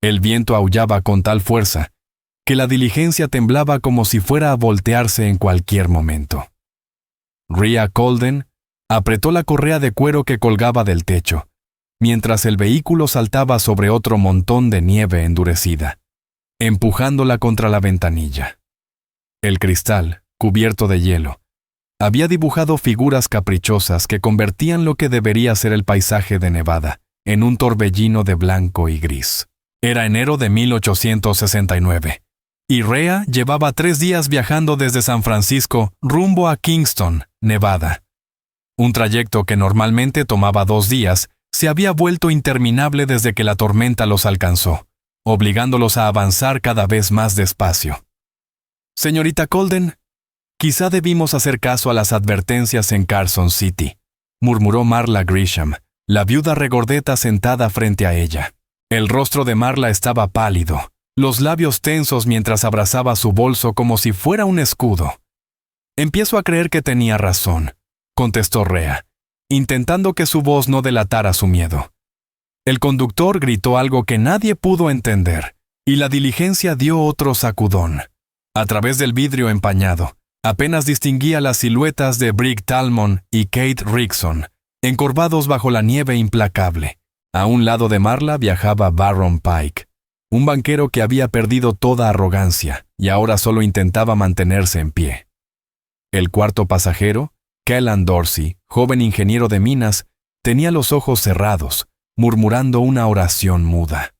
El viento aullaba con tal fuerza que la diligencia temblaba como si fuera a voltearse en cualquier momento. Rhea Colden apretó la correa de cuero que colgaba del techo, mientras el vehículo saltaba sobre otro montón de nieve endurecida, empujándola contra la ventanilla. El cristal, cubierto de hielo, había dibujado figuras caprichosas que convertían lo que debería ser el paisaje de Nevada en un torbellino de blanco y gris. Era enero de 1869, y Rhea llevaba 3 días viajando desde San Francisco rumbo a Kingston, Nevada. Un trayecto que normalmente tomaba 2 días se había vuelto interminable desde que la tormenta los alcanzó, obligándolos a avanzar cada vez más despacio. «Señorita Colden, quizá debimos hacer caso a las advertencias en Carson City», murmuró Marla Grisham, la viuda regordeta sentada frente a ella. El rostro de Marla estaba pálido, los labios tensos mientras abrazaba su bolso como si fuera un escudo. «Empiezo a creer que tenía razón», contestó Rhea, intentando que su voz no delatara su miedo. El conductor gritó algo que nadie pudo entender, y la diligencia dio otro sacudón. A través del vidrio empañado, apenas distinguía las siluetas de Brick Talmon y Kate Rickson, encorvados bajo la nieve implacable. A un lado de Marla viajaba Barron Pike, un banquero que había perdido toda arrogancia y ahora solo intentaba mantenerse en pie. El cuarto pasajero, Kellan Dorsey, joven ingeniero de minas, tenía los ojos cerrados, murmurando una oración muda.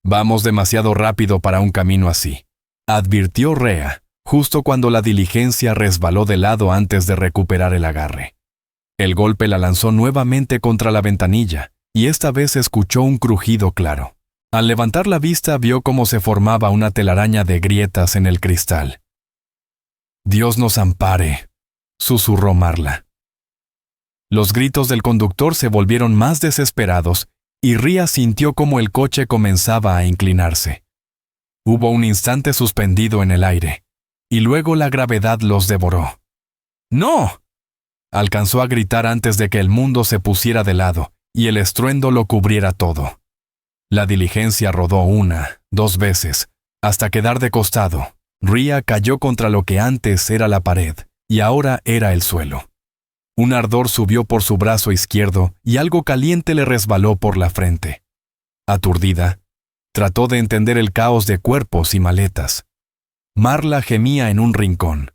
«Vamos demasiado rápido para un camino así», advirtió Rhea, justo cuando la diligencia resbaló de lado antes de recuperar el agarre. El golpe la lanzó nuevamente contra la ventanilla, y esta vez escuchó un crujido claro. Al levantar la vista vio cómo se formaba una telaraña de grietas en el cristal. «Dios nos ampare», susurró Marla. Los gritos del conductor se volvieron más desesperados y Rhea sintió como el coche comenzaba a inclinarse. Hubo un instante suspendido en el aire, y luego la gravedad los devoró. «¡No!», alcanzó a gritar antes de que el mundo se pusiera de lado y el estruendo lo cubriera todo. La diligencia rodó 1, 2 veces, hasta quedar de costado. Rhea cayó contra lo que antes era la pared, y ahora era el suelo. Un ardor subió por su brazo izquierdo y algo caliente le resbaló por la frente. Aturdida, trató de entender el caos de cuerpos y maletas. Marla gemía en un rincón.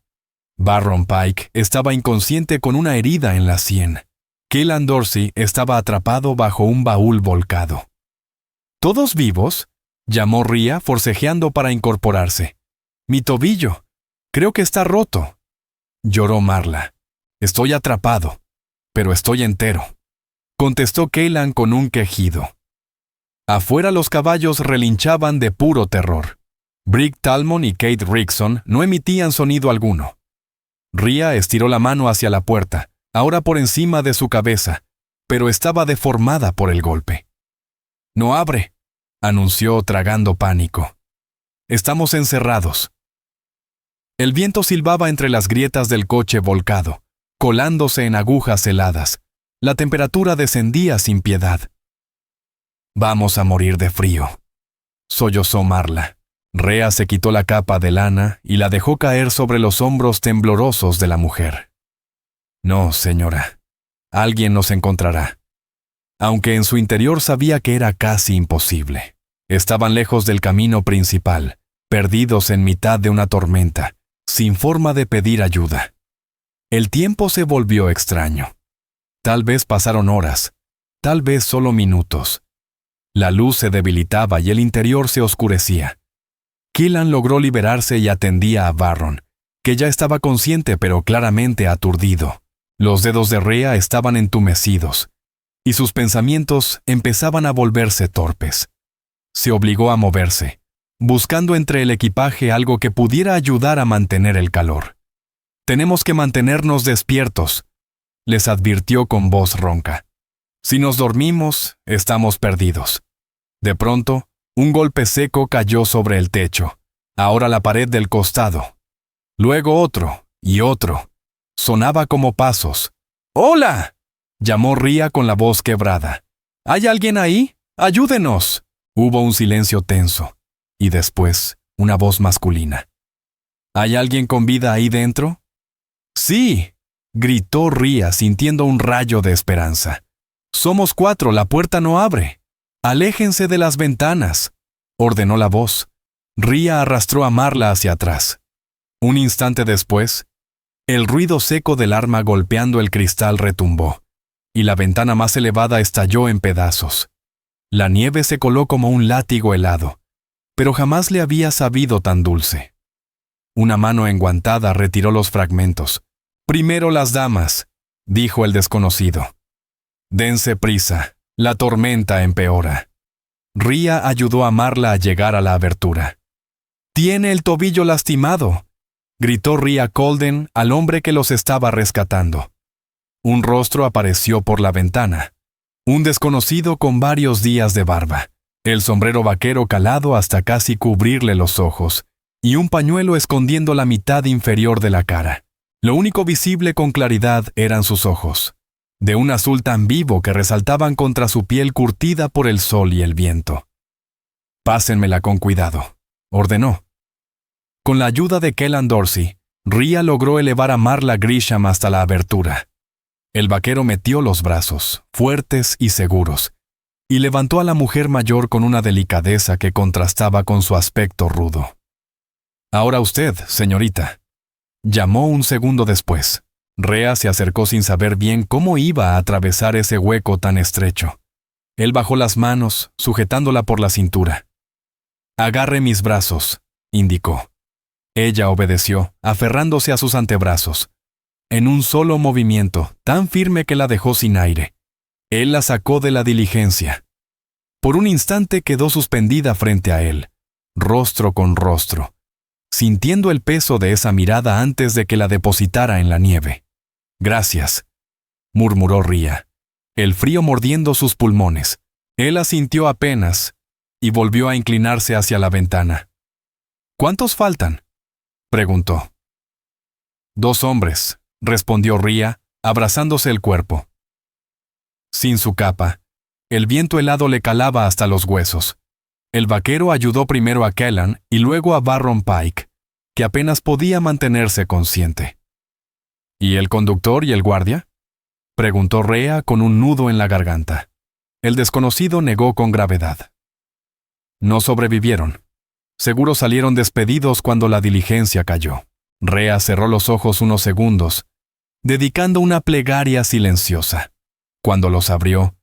Barron Pike estaba inconsciente con una herida en la sien. Kellan Dorsey estaba atrapado bajo un baúl volcado. «¿Todos vivos?», llamó Rhea, forcejeando para incorporarse. «Mi tobillo. Creo que está roto», lloró Marla. «Estoy atrapado, pero estoy entero», contestó Kellan con un quejido. Afuera los caballos relinchaban de puro terror. Brick Talmon y Kate Rickson no emitían sonido alguno. Rhea estiró la mano hacia la puerta, ahora por encima de su cabeza, pero estaba deformada por el golpe. «No abre», anunció tragando pánico. «Estamos encerrados». El viento silbaba entre las grietas del coche volcado, colándose en agujas heladas. La temperatura descendía sin piedad. «Vamos a morir de frío», sollozó Marla. Rhea se quitó la capa de lana y la dejó caer sobre los hombros temblorosos de la mujer. «No, señora. Alguien nos encontrará». Aunque en su interior sabía que era casi imposible. Estaban lejos del camino principal, perdidos en mitad de una tormenta, sin forma de pedir ayuda. El tiempo se volvió extraño. Tal vez pasaron horas, tal vez solo minutos. La luz se debilitaba y el interior se oscurecía. Kellan logró liberarse y atendía a Barron, que ya estaba consciente pero claramente aturdido. Los dedos de Rhea estaban entumecidos, y sus pensamientos empezaban a volverse torpes. Se obligó a moverse, buscando entre el equipaje algo que pudiera ayudar a mantener el calor. «Tenemos que mantenernos despiertos», les advirtió con voz ronca. «Si nos dormimos, estamos perdidos». De pronto, un golpe seco cayó sobre el techo, ahora la pared del costado. Luego otro y otro. Sonaba como pasos. «¡Hola!», llamó Rhea con la voz quebrada. «¿Hay alguien ahí? ¡Ayúdenos!». Hubo un silencio tenso, y después una voz masculina. ¿Hay alguien con vida ahí dentro? ¡Sí!, gritó Rhea sintiendo un rayo de esperanza. «Somos 4, la puerta no abre. Aléjense de las ventanas», ordenó la voz. Rhea arrastró a Marla hacia atrás. Un instante después, el ruido seco del arma golpeando el cristal retumbó, y la ventana más elevada estalló en pedazos. La nieve se coló como un látigo helado, pero jamás le había sabido tan dulce. Una mano enguantada retiró los fragmentos. «Primero las damas», dijo el desconocido. «Dense prisa, la tormenta empeora». Rhea ayudó a Marla a llegar a la abertura. «Tiene el tobillo lastimado», gritó Rhea Colden al hombre que los estaba rescatando. Un rostro apareció por la ventana. Un desconocido con varios días de barba, el sombrero vaquero calado hasta casi cubrirle los ojos, y un pañuelo escondiendo la mitad inferior de la cara. Lo único visible con claridad eran sus ojos, de un azul tan vivo que resaltaban contra su piel curtida por el sol y el viento. «Pásenmela con cuidado», ordenó. Con la ayuda de Kellan Dorsey, Rhea logró elevar a Marla Grisham hasta la abertura. El vaquero metió los brazos, fuertes y seguros, y levantó a la mujer mayor con una delicadeza que contrastaba con su aspecto rudo. «Ahora usted, señorita», llamó un segundo después. Rhea se acercó sin saber bien cómo iba a atravesar ese hueco tan estrecho. Él bajó las manos, sujetándola por la cintura. «Agarre mis brazos», indicó. Ella obedeció, aferrándose a sus antebrazos. En un solo movimiento, tan firme que la dejó sin aire. Él la sacó de la diligencia. Por un instante quedó suspendida frente a él, rostro con rostro, sintiendo el peso de esa mirada antes de que la depositara en la nieve. «Gracias», murmuró Rhea, el frío mordiendo sus pulmones. Él asintió apenas y volvió a inclinarse hacia la ventana. «¿Cuántos faltan?», preguntó. «2 hombres», respondió Rhea, abrazándose el cuerpo. Sin su capa, el viento helado le calaba hasta los huesos. El vaquero ayudó primero a Kellan y luego a Barron Pike, que apenas podía mantenerse consciente. «¿Y el conductor y el guardia?», preguntó Rhea con un nudo en la garganta. El desconocido negó con gravedad. «No sobrevivieron. Seguro salieron despedidos cuando la diligencia cayó». Rhea cerró los ojos unos segundos, dedicando una plegaria silenciosa. Cuando los abrió,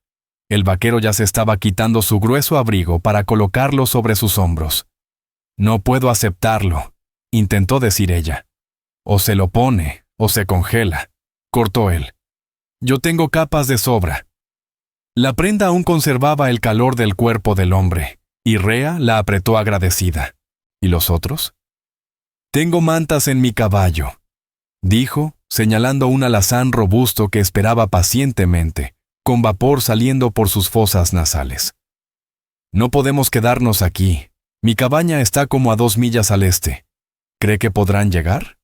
el vaquero ya se estaba quitando su grueso abrigo para colocarlo sobre sus hombros. «No puedo aceptarlo», intentó decir ella. «O se lo pone, o se congela», cortó él. «Yo tengo capas de sobra». La prenda aún conservaba el calor del cuerpo del hombre, y Rhea la apretó agradecida. «¿Y los otros?». «Tengo mantas en mi caballo», dijo, señalando un alazán robusto que esperaba pacientemente, con vapor saliendo por sus fosas nasales. «No podemos quedarnos aquí. Mi cabaña está como a 2 millas al este. ¿Cree que podrán llegar?».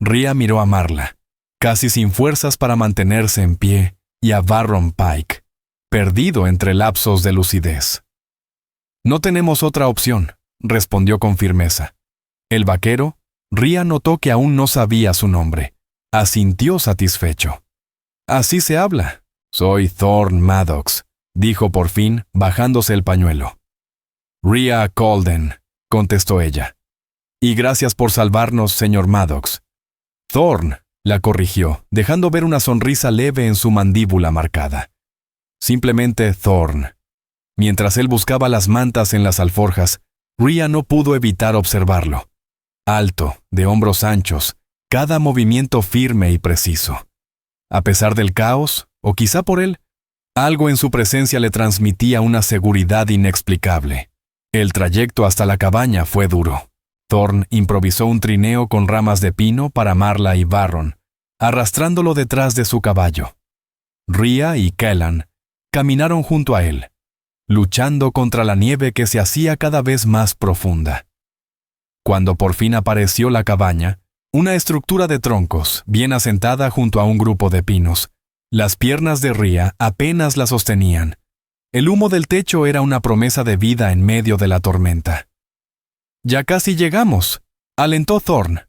Rhea miró a Marla, casi sin fuerzas para mantenerse en pie, y a Barron Pike, perdido entre lapsos de lucidez. «No tenemos otra opción», respondió con firmeza. El vaquero, Rhea notó que aún no sabía su nombre. Asintió satisfecho. «Así se habla. Soy Thorn Maddox», dijo por fin, bajándose el pañuelo. «Rhea Colden», contestó ella. «Y gracias por salvarnos, señor Maddox». «Thorn», la corrigió, dejando ver una sonrisa leve en su mandíbula marcada. Simplemente Thorn. Mientras él buscaba las mantas en las alforjas, Rhea no pudo evitar observarlo. Alto, de hombros anchos, cada movimiento firme y preciso. A pesar del caos, o quizá por él, algo en su presencia le transmitía una seguridad inexplicable. El trayecto hasta la cabaña fue duro. Thorn improvisó un trineo con ramas de pino para Marla y Barron, arrastrándolo detrás de su caballo. Rhea y Kellan caminaron junto a él, luchando contra la nieve que se hacía cada vez más profunda. Cuando por fin apareció la cabaña, una estructura de troncos, bien asentada junto a un grupo de pinos, las piernas de Rhea apenas la sostenían, El humo del techo era una promesa de vida en medio de la tormenta. «Ya casi llegamos», alentó Thorne.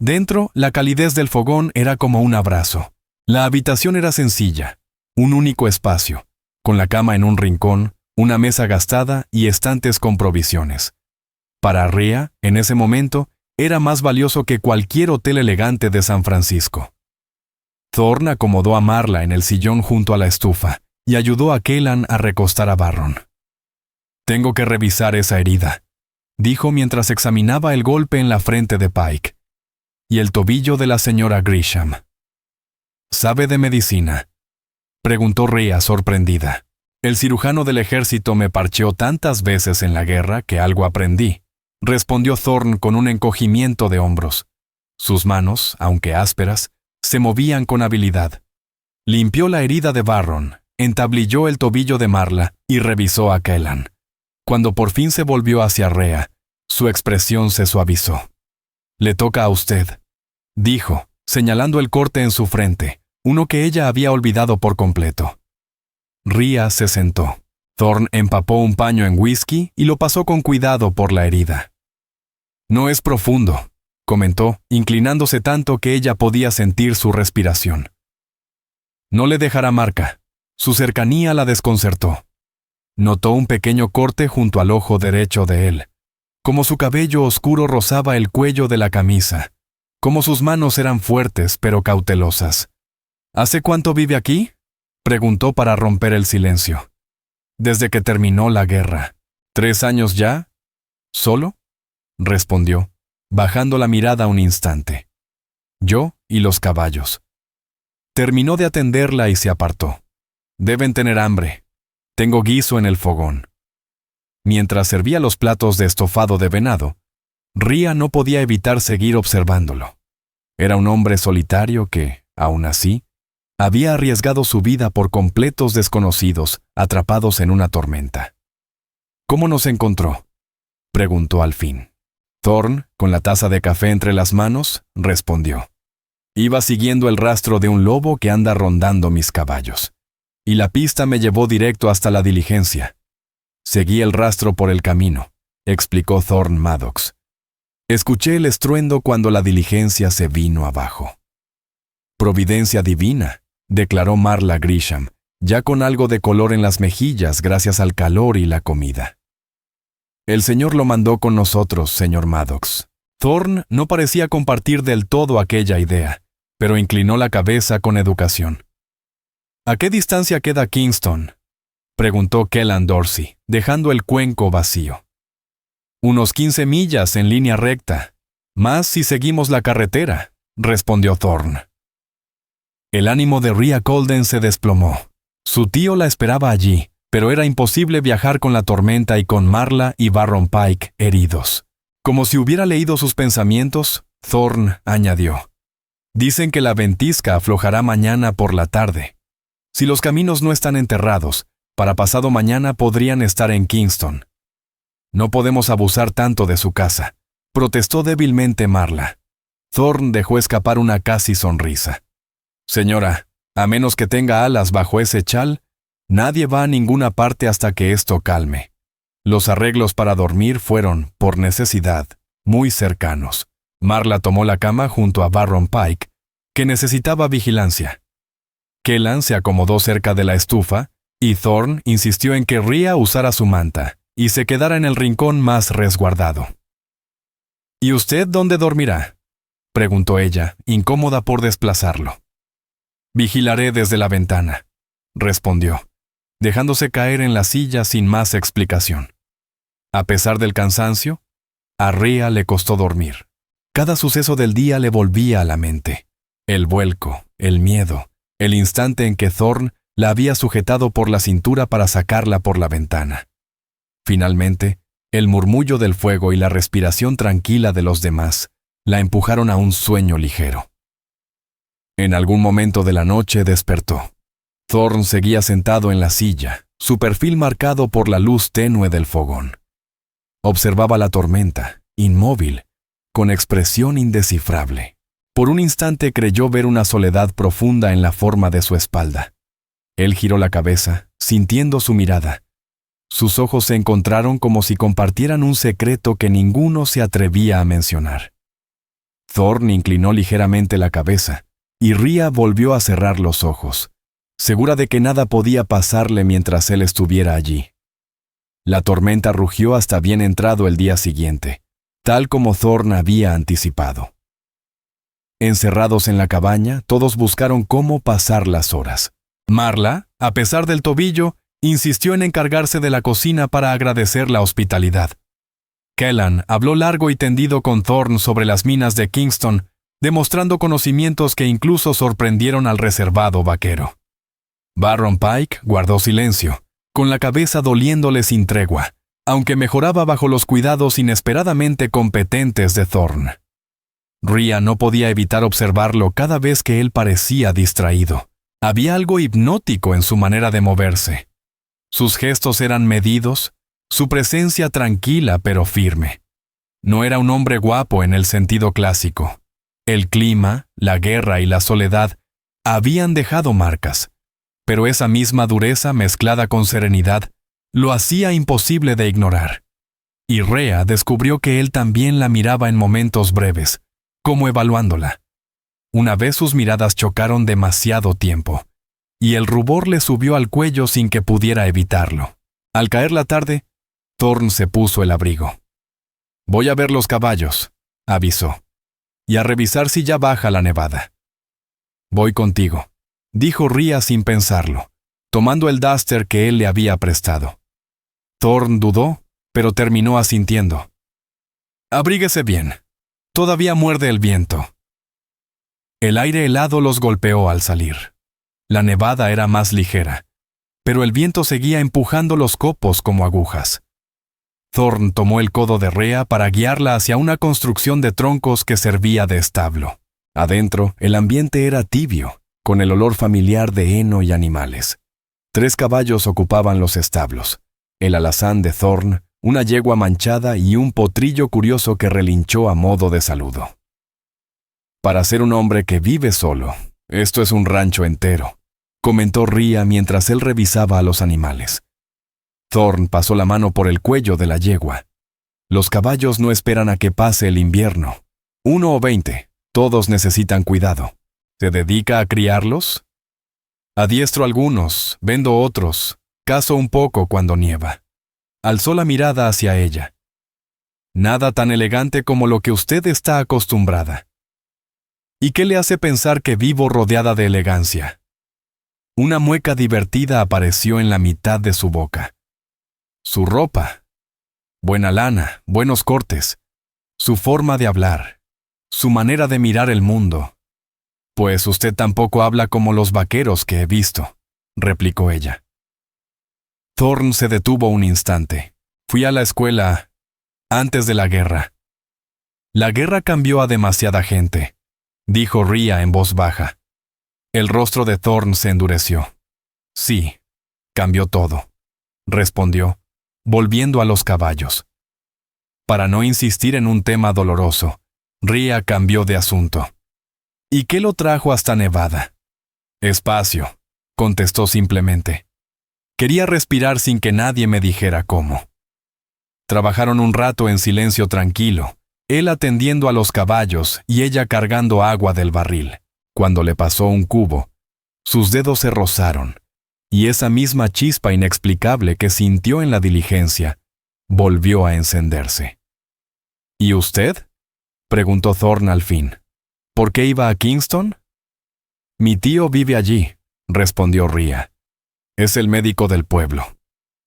Dentro, la calidez del fogón era como un abrazo. La habitación era sencilla, un único espacio, con la cama en un rincón, una mesa gastada y estantes con provisiones. Para Rhea, en ese momento, era más valioso que cualquier hotel elegante de San Francisco. Thorne acomodó a Marla en el sillón junto a la estufa y ayudó a Kellan a recostar a Barron. «Tengo que revisar esa herida», dijo mientras examinaba el golpe en la frente de Pike y el tobillo de la señora Grisham. «¿Sabe de medicina?», preguntó Rhea sorprendida. «El cirujano del ejército me parcheó tantas veces en la guerra que algo aprendí», respondió Thorne con un encogimiento de hombros. Sus manos, aunque ásperas, se movían con habilidad. Limpió la herida de Barron, entablilló el tobillo de Marla y revisó a Kellan. Cuando por fin se volvió hacia Rhea, su expresión se suavizó. «Le toca a usted», dijo, señalando el corte en su frente, uno que ella había olvidado por completo. Rhea se sentó. Thorne empapó un paño en whisky y lo pasó con cuidado por la herida. «No es profundo», comentó, inclinándose tanto que ella podía sentir su respiración. «No le dejará marca». Su cercanía la desconcertó. Notó un pequeño corte junto al ojo derecho de él, como su cabello oscuro rozaba el cuello de la camisa, como sus manos eran fuertes pero cautelosas. «¿Hace cuánto vive aquí?», preguntó para romper el silencio. «Desde que terminó la guerra. ¿3 años ya?» «¿Solo?», respondió, bajando la mirada un instante. «Yo y los caballos». Terminó de atenderla y se apartó. «Deben tener hambre. Tengo guiso en el fogón». Mientras servía los platos de estofado de venado, Rhea no podía evitar seguir observándolo. Era un hombre solitario que, aún así, había arriesgado su vida por completos desconocidos, atrapados en una tormenta. «¿Cómo nos encontró?», preguntó al fin. Thorne, con la taza de café entre las manos, respondió. «Iba siguiendo el rastro de un lobo que anda rondando mis caballos. Y la pista me llevó directo hasta la diligencia. Seguí el rastro por el camino», explicó Thorne Maddox. «Escuché el estruendo cuando la diligencia se vino abajo». «Providencia divina», declaró Marla Grisham, ya con algo de color en las mejillas gracias al calor y la comida. «El Señor lo mandó con nosotros, señor Maddox». Thorne no parecía compartir del todo aquella idea, pero inclinó la cabeza con educación. «¿A qué distancia queda Kingston?», preguntó Kellan Dorsey, dejando el cuenco vacío. «Unos 15 millas en línea recta, más si seguimos la carretera», respondió Thorne. El ánimo de Rhea Colden se desplomó. Su tío la esperaba allí, pero era imposible viajar con la tormenta y con Marla y Barron Pike heridos. Como si hubiera leído sus pensamientos, Thorne añadió: «Dicen que la ventisca aflojará mañana por la tarde. Si los caminos no están enterrados, para pasado mañana podrían estar en Kingston». «No podemos abusar tanto de su casa», protestó débilmente Marla. Thorne dejó escapar una casi sonrisa. «Señora, a menos que tenga alas bajo ese chal, nadie va a ninguna parte hasta que esto calme. Los arreglos para dormir fueron, por necesidad, muy cercanos». Marla tomó la cama junto a Barron Pike, que necesitaba vigilancia. Kellan se acomodó cerca de la estufa, y Thorne insistió en que Rhea usara su manta y se quedara en el rincón más resguardado. «¿Y usted dónde dormirá?», preguntó ella, incómoda por desplazarlo. «Vigilaré desde la ventana», respondió, dejándose caer en la silla sin más explicación. A pesar del cansancio, a Rhea le costó dormir. Cada suceso del día le volvía a la mente. El vuelco, el miedo, el instante en que Thorne la había sujetado por la cintura para sacarla por la ventana. Finalmente, el murmullo del fuego y la respiración tranquila de los demás la empujaron a un sueño ligero. En algún momento de la noche despertó. Thorne seguía sentado en la silla, su perfil marcado por la luz tenue del fogón. Observaba la tormenta, inmóvil, con expresión indescifrable. Por un instante creyó ver una soledad profunda en la forma de su espalda. Él giró la cabeza, sintiendo su mirada. Sus ojos se encontraron como si compartieran un secreto que ninguno se atrevía a mencionar. Thorne inclinó ligeramente la cabeza, y Rhea volvió a cerrar los ojos, segura de que nada podía pasarle mientras él estuviera allí. La tormenta rugió hasta bien entrado el día siguiente, tal como Thorne había anticipado. Encerrados en la cabaña, todos buscaron cómo pasar las horas. Marla, a pesar del tobillo, insistió en encargarse de la cocina para agradecer la hospitalidad. Kellan habló largo y tendido con Thorne sobre las minas de Kingston, demostrando conocimientos que incluso sorprendieron al reservado vaquero. Barron Pike guardó silencio, con la cabeza doliéndole sin tregua, aunque mejoraba bajo los cuidados inesperadamente competentes de Thorne. Rhea no podía evitar observarlo cada vez que él parecía distraído. Había algo hipnótico en su manera de moverse. Sus gestos eran medidos, su presencia tranquila pero firme. No era un hombre guapo en el sentido clásico. El clima, la guerra y la soledad habían dejado marcas, pero esa misma dureza mezclada con serenidad lo hacía imposible de ignorar. Y Rhea descubrió que él también la miraba en momentos breves, como evaluándola. Una vez sus miradas chocaron demasiado tiempo, y el rubor le subió al cuello sin que pudiera evitarlo. Al caer la tarde, Thorne se puso el abrigo. «Voy a ver los caballos», avisó, «y a revisar si ya baja la nevada». «Voy contigo», dijo Rhea sin pensarlo, tomando el duster que él le había prestado. Thorne dudó, pero terminó asintiendo. «Abríguese bien. Todavía muerde el viento». El aire helado los golpeó al salir. La nevada era más ligera, pero el viento seguía empujando los copos como agujas. Thorne tomó el codo de Rhea para guiarla hacia una construcción de troncos que servía de establo. Adentro, el ambiente era tibio, con el olor familiar de heno y animales. 3 caballos ocupaban los establos: el alazán de Thorne, una yegua manchada y un potrillo curioso que relinchó a modo de saludo. «Para ser un hombre que vive solo, esto es un rancho entero», comentó Rhea mientras él revisaba a los animales. Thorne pasó la mano por el cuello de la yegua. «Los caballos no esperan a que pase el invierno. 1 o 20, todos necesitan cuidado. ¿Se dedica a criarlos?» «Adiestro algunos, vendo otros, cazo un poco cuando nieva». Alzó la mirada hacia ella. «Nada tan elegante como lo que usted está acostumbrada». «¿Y qué le hace pensar que vivo rodeada de elegancia?» Una mueca divertida apareció en la mitad de su boca. «Su ropa. Buena lana, buenos cortes. Su forma de hablar. Su manera de mirar el mundo». «Pues usted tampoco habla como los vaqueros que he visto», replicó ella. Thorne se detuvo un instante. «Fui a la escuela antes de la guerra». «La guerra cambió a demasiada gente», dijo Rhea en voz baja. El rostro de Thorne se endureció. «Sí, cambió todo», respondió, volviendo a los caballos. Para no insistir en un tema doloroso, Rhea cambió de asunto. «¿Y qué lo trajo hasta Nevada?» «Espacio», contestó simplemente. «Quería respirar sin que nadie me dijera cómo». Trabajaron un rato en silencio tranquilo, él atendiendo a los caballos y ella cargando agua del barril. Cuando le pasó un cubo, sus dedos se rozaron, y esa misma chispa inexplicable que sintió en la diligencia volvió a encenderse. «¿Y usted?», preguntó Thorne al fin. «¿Por qué iba a Kingston?» «Mi tío vive allí», respondió Rhea. «Es el médico del pueblo.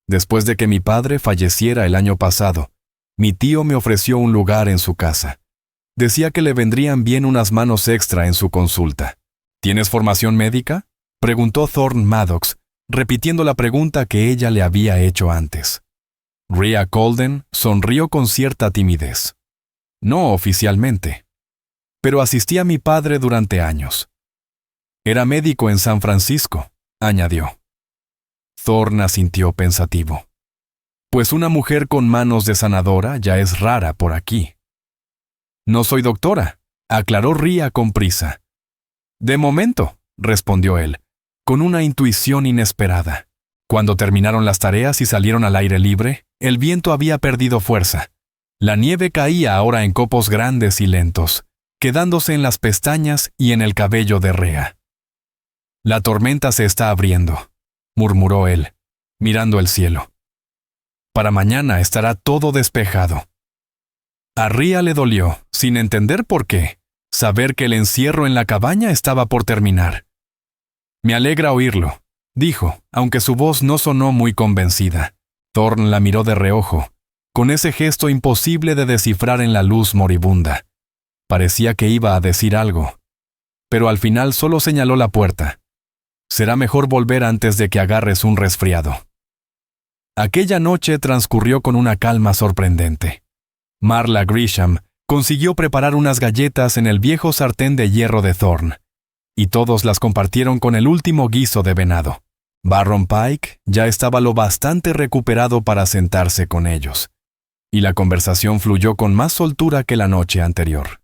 Después de que mi padre falleciera el año pasado, mi tío me ofreció un lugar en su casa. Decía que le vendrían bien unas manos extra en su consulta». «¿Tienes formación médica?», preguntó Thorne Maddox, repitiendo la pregunta que ella le había hecho antes. Rhea Colden sonrió con cierta timidez. «No oficialmente. Pero asistí a mi padre durante años. Era médico en San Francisco», añadió. Thorne asintió pensativo. «Pues una mujer con manos de sanadora ya es rara por aquí». «No soy doctora», aclaró Rhea con prisa. «De momento», respondió él, con una intuición inesperada. Cuando terminaron las tareas y salieron al aire libre, el viento había perdido fuerza. La nieve caía ahora en copos grandes y lentos, quedándose en las pestañas y en el cabello de Rhea. «La tormenta se está abriendo», murmuró él, mirando el cielo. «Para mañana estará todo despejado». A Rhea le dolió, sin entender por qué, saber que el encierro en la cabaña estaba por terminar. «Me alegra oírlo», dijo, aunque su voz no sonó muy convencida. Thorne la miró de reojo, con ese gesto imposible de descifrar en la luz moribunda. Parecía que iba a decir algo, pero al final solo señaló la puerta. «Será mejor volver antes de que agarres un resfriado». Aquella noche transcurrió con una calma sorprendente. Marla Grisham consiguió preparar unas galletas en el viejo sartén de hierro de Thorne, y todos las compartieron con el último guiso de venado. Barron Pike ya estaba lo bastante recuperado para sentarse con ellos, y la conversación fluyó con más soltura que la noche anterior.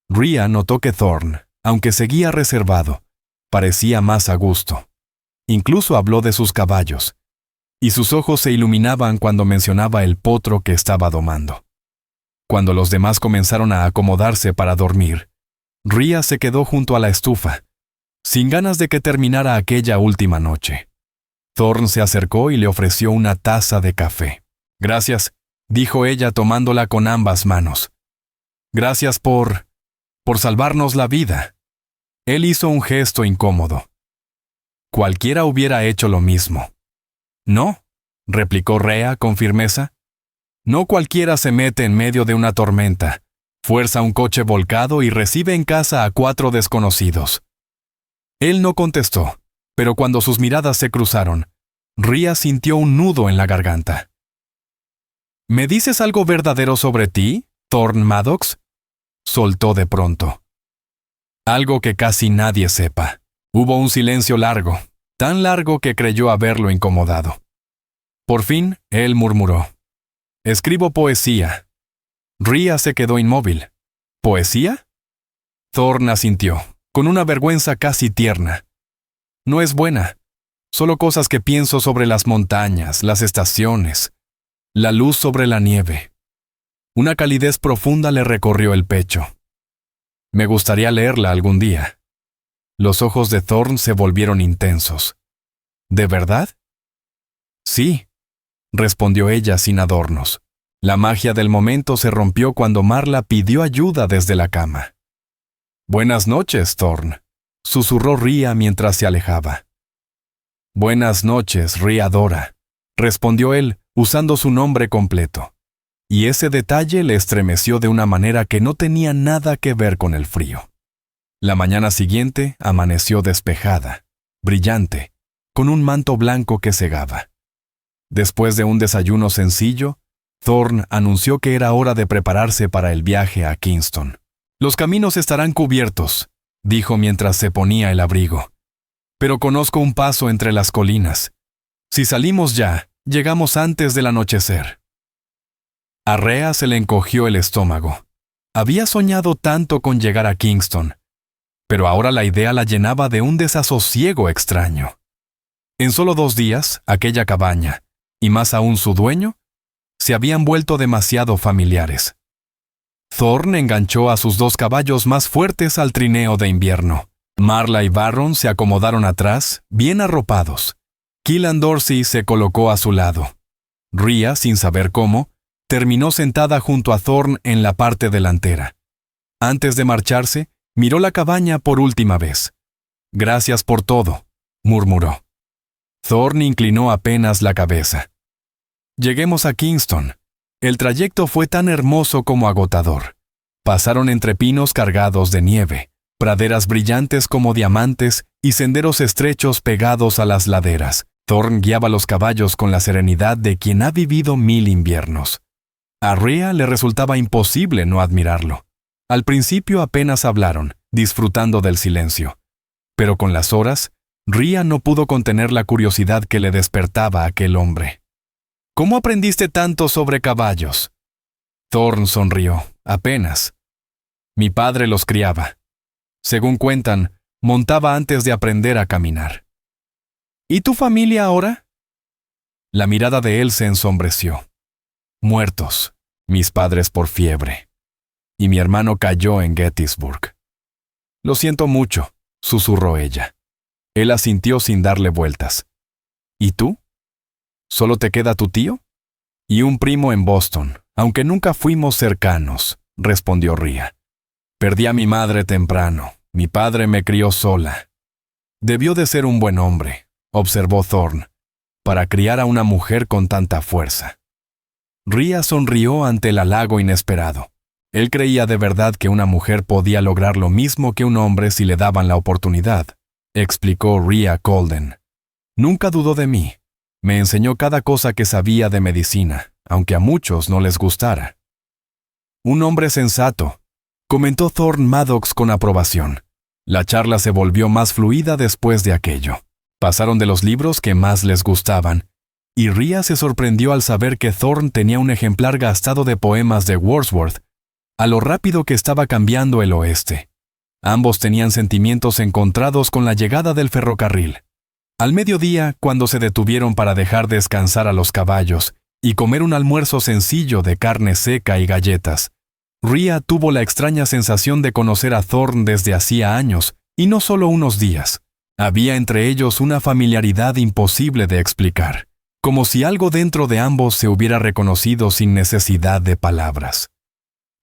Rhea notó que Thorne, aunque seguía reservado, parecía más a gusto. Incluso habló de sus caballos, y sus ojos se iluminaban cuando mencionaba el potro que estaba domando. Cuando los demás comenzaron a acomodarse para dormir, Rhea se quedó junto a la estufa, sin ganas de que terminara aquella última noche. Thorne se acercó y le ofreció una taza de café. «Gracias», dijo ella tomándola con ambas manos. «Gracias por salvarnos la vida». Él hizo un gesto incómodo. Cualquiera hubiera hecho lo mismo. «No», replicó Rhea con firmeza. «No cualquiera se mete en medio de una tormenta, fuerza un coche volcado y recibe en casa a 4 desconocidos». Él no contestó, pero cuando sus miradas se cruzaron, Rhea sintió un nudo en la garganta. «¿Me dices algo verdadero sobre ti, Thorne Maddox?», soltó de pronto. «Algo que casi nadie sepa». Hubo un silencio largo, tan largo que creyó haberlo incomodado. Por fin, él murmuró: «Escribo poesía». Rhea se quedó inmóvil. «¿Poesía?». Thorne asintió, con una vergüenza casi tierna. «No es buena. Solo cosas que pienso sobre las montañas, las estaciones, la luz sobre la nieve». Una calidez profunda le recorrió el pecho. «Me gustaría leerla algún día». Los ojos de Thorne se volvieron intensos. «¿De verdad?». «Sí», respondió ella sin adornos. La magia del momento se rompió cuando Marla pidió ayuda desde la cama. «Buenas noches, Thorne», susurró Rhea mientras se alejaba. «Buenas noches, Rheadora», respondió él, usando su nombre completo. Y ese detalle le estremeció de una manera que no tenía nada que ver con el frío. La mañana siguiente amaneció despejada, brillante, con un manto blanco que cegaba. Después de un desayuno sencillo, Thorne anunció que era hora de prepararse para el viaje a Kingston. «Los caminos estarán cubiertos», dijo mientras se ponía el abrigo. «Pero conozco un paso entre las colinas. Si salimos ya, llegamos antes del anochecer». A Rhea se le encogió el estómago. Había soñado tanto con llegar a Kingston, pero ahora la idea la llenaba de un desasosiego extraño. En solo 2 días, aquella cabaña, y más aún su dueño, se habían vuelto demasiado familiares. Thorne enganchó a sus 2 caballos más fuertes al trineo de invierno. Marla y Barron se acomodaron atrás, bien arropados. Keelan Dorsey se colocó a su lado. Rhea, sin saber cómo, terminó sentada junto a Thorne en la parte delantera. Antes de marcharse, miró la cabaña por última vez. «Gracias por todo», murmuró. Thorne inclinó apenas la cabeza. «Lleguemos a Kingston». El trayecto fue tan hermoso como agotador. Pasaron entre pinos cargados de nieve, praderas brillantes como diamantes y senderos estrechos pegados a las laderas. Thorne guiaba los caballos con la serenidad de quien ha vivido 1000 inviernos. A Rhea le resultaba imposible no admirarlo. Al principio apenas hablaron, disfrutando del silencio. Pero con las horas, Rhea no pudo contener la curiosidad que le despertaba aquel hombre. «¿Cómo aprendiste tanto sobre caballos?». Thorne sonrió, apenas. «Mi padre los criaba. Según cuentan, montaba antes de aprender a caminar». ¿Y tu familia ahora? La mirada de él se ensombreció. Muertos, mis padres por fiebre. Y mi hermano cayó en Gettysburg. Lo siento mucho, susurró ella. Él asintió sin darle vueltas. ¿Y tú? ¿Solo te queda tu tío? Y un primo en Boston, aunque nunca fuimos cercanos, respondió Ria. Perdí a mi madre temprano. Mi padre me crió sola. Debió de ser un buen hombre, observó Thorne, para criar a una mujer con tanta fuerza. Ria sonrió ante el halago inesperado. Él creía de verdad que una mujer podía lograr lo mismo que un hombre si le daban la oportunidad, explicó Ria Colden. Nunca dudó de mí. Me enseñó cada cosa que sabía de medicina, aunque a muchos no les gustara. Un hombre sensato, comentó Thorne Maddox con aprobación. La charla se volvió más fluida después de aquello. Pasaron de los libros que más les gustaban, y Ria se sorprendió al saber que Thorne tenía un ejemplar gastado de poemas de Wordsworth, a lo rápido que estaba cambiando el oeste. Ambos tenían sentimientos encontrados con la llegada del ferrocarril. Al mediodía, cuando se detuvieron para dejar descansar a los caballos y comer un almuerzo sencillo de carne seca y galletas, Ria tuvo la extraña sensación de conocer a Thorne desde hacía años, y no solo unos días. Había entre ellos una familiaridad imposible de explicar, como si algo dentro de ambos se hubiera reconocido sin necesidad de palabras.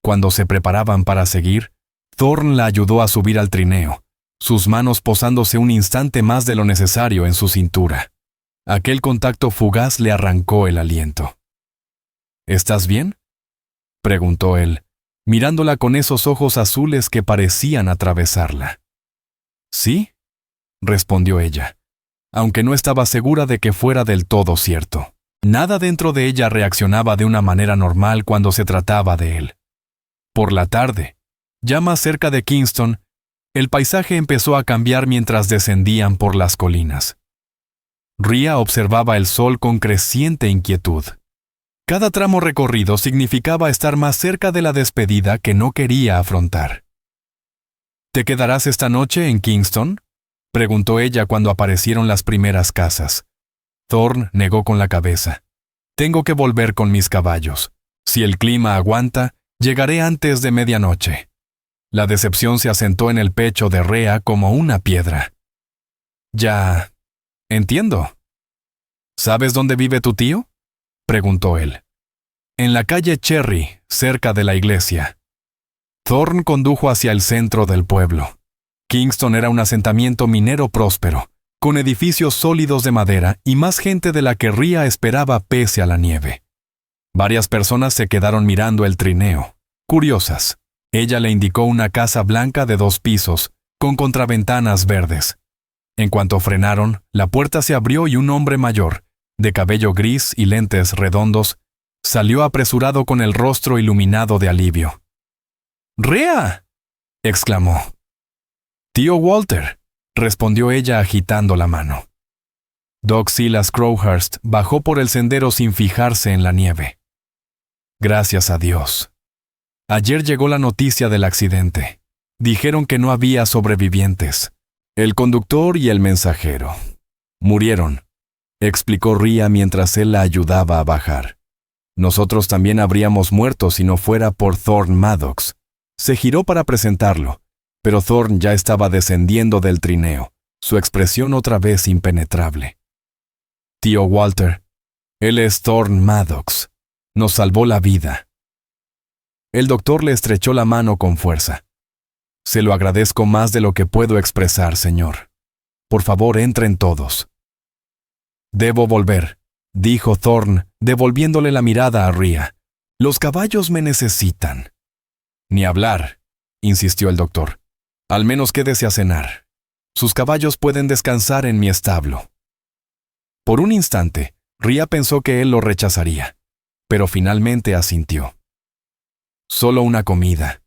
Cuando se preparaban para seguir, Thorne la ayudó a subir al trineo, sus manos posándose un instante más de lo necesario en su cintura. Aquel contacto fugaz le arrancó el aliento. ¿Estás bien?, preguntó él, mirándola con esos ojos azules que parecían atravesarla. «Sí», respondió ella, aunque no estaba segura de que fuera del todo cierto. Nada dentro de ella reaccionaba de una manera normal cuando se trataba de él. Por la tarde, ya más cerca de Kingston, el paisaje empezó a cambiar mientras descendían por las colinas. Ria observaba el sol con creciente inquietud. Cada tramo recorrido significaba estar más cerca de la despedida que no quería afrontar. ¿Te quedarás esta noche en Kingston?, preguntó ella cuando aparecieron las primeras casas. Thorne negó con la cabeza. Tengo que volver con mis caballos. Si el clima aguanta, llegaré antes de medianoche. La decepción se asentó en el pecho de Ria como una piedra. Ya, entiendo. ¿Sabes dónde vive tu tío?, preguntó él. En la calle Cherry, cerca de la iglesia. Thorne condujo hacia el centro del pueblo. Kingston era un asentamiento minero próspero, con edificios sólidos de madera y más gente de la que Ria esperaba pese a la nieve. Varias personas se quedaron mirando el trineo, curiosas. Ella le indicó una casa blanca de 2 pisos, con contraventanas verdes. En cuanto frenaron, la puerta se abrió y un hombre mayor, de cabello gris y lentes redondos, salió apresurado con el rostro iluminado de alivio. «¡Ria!», exclamó. «Tío Walter», respondió ella agitando la mano. Doc Silas Crowhurst bajó por el sendero sin fijarse en la nieve. «Gracias a Dios. Ayer llegó la noticia del accidente. Dijeron que no había sobrevivientes. El conductor y el mensajero murieron», explicó Ria mientras él la ayudaba a bajar. «Nosotros también habríamos muerto si no fuera por Thorne Maddox». Se giró para presentarlo, pero Thorne ya estaba descendiendo del trineo, su expresión otra vez impenetrable. «Tío Walter, él es Thorne Maddox. Nos salvó la vida». El doctor le estrechó la mano con fuerza. «Se lo agradezco más de lo que puedo expresar, señor. Por favor, entren todos». «Debo volver», dijo Thorne, devolviéndole la mirada a Ria. «Los caballos me necesitan». «Ni hablar», insistió el doctor. «Al menos quédese a cenar. Sus caballos pueden descansar en mi establo». Por un instante, Ria pensó que él lo rechazaría, pero finalmente asintió. Solo una comida.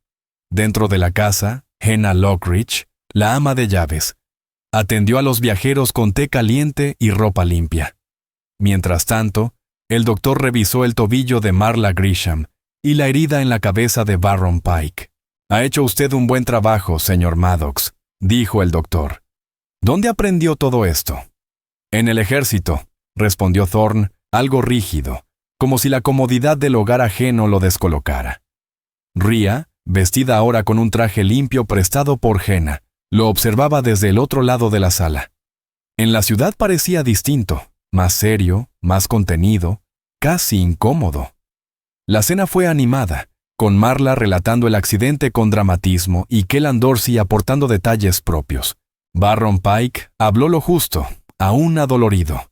Dentro de la casa, Henna Lockridge, la ama de llaves, atendió a los viajeros con té caliente y ropa limpia. Mientras tanto, el doctor revisó el tobillo de Marla Grisham y la herida en la cabeza de Barron Pike. «Ha hecho usted un buen trabajo, señor Maddox», dijo el doctor. «¿Dónde aprendió todo esto?». En el ejército, respondió Thorne, algo rígido, como si la comodidad del hogar ajeno lo descolocara. Rhea, vestida ahora con un traje limpio prestado por Jenna, lo observaba desde el otro lado de la sala. En la ciudad parecía distinto, más serio, más contenido, casi incómodo. La cena fue animada, con Marla relatando el accidente con dramatismo y Kellan Dorsey aportando detalles propios. Barron Pike habló lo justo, aún adolorido.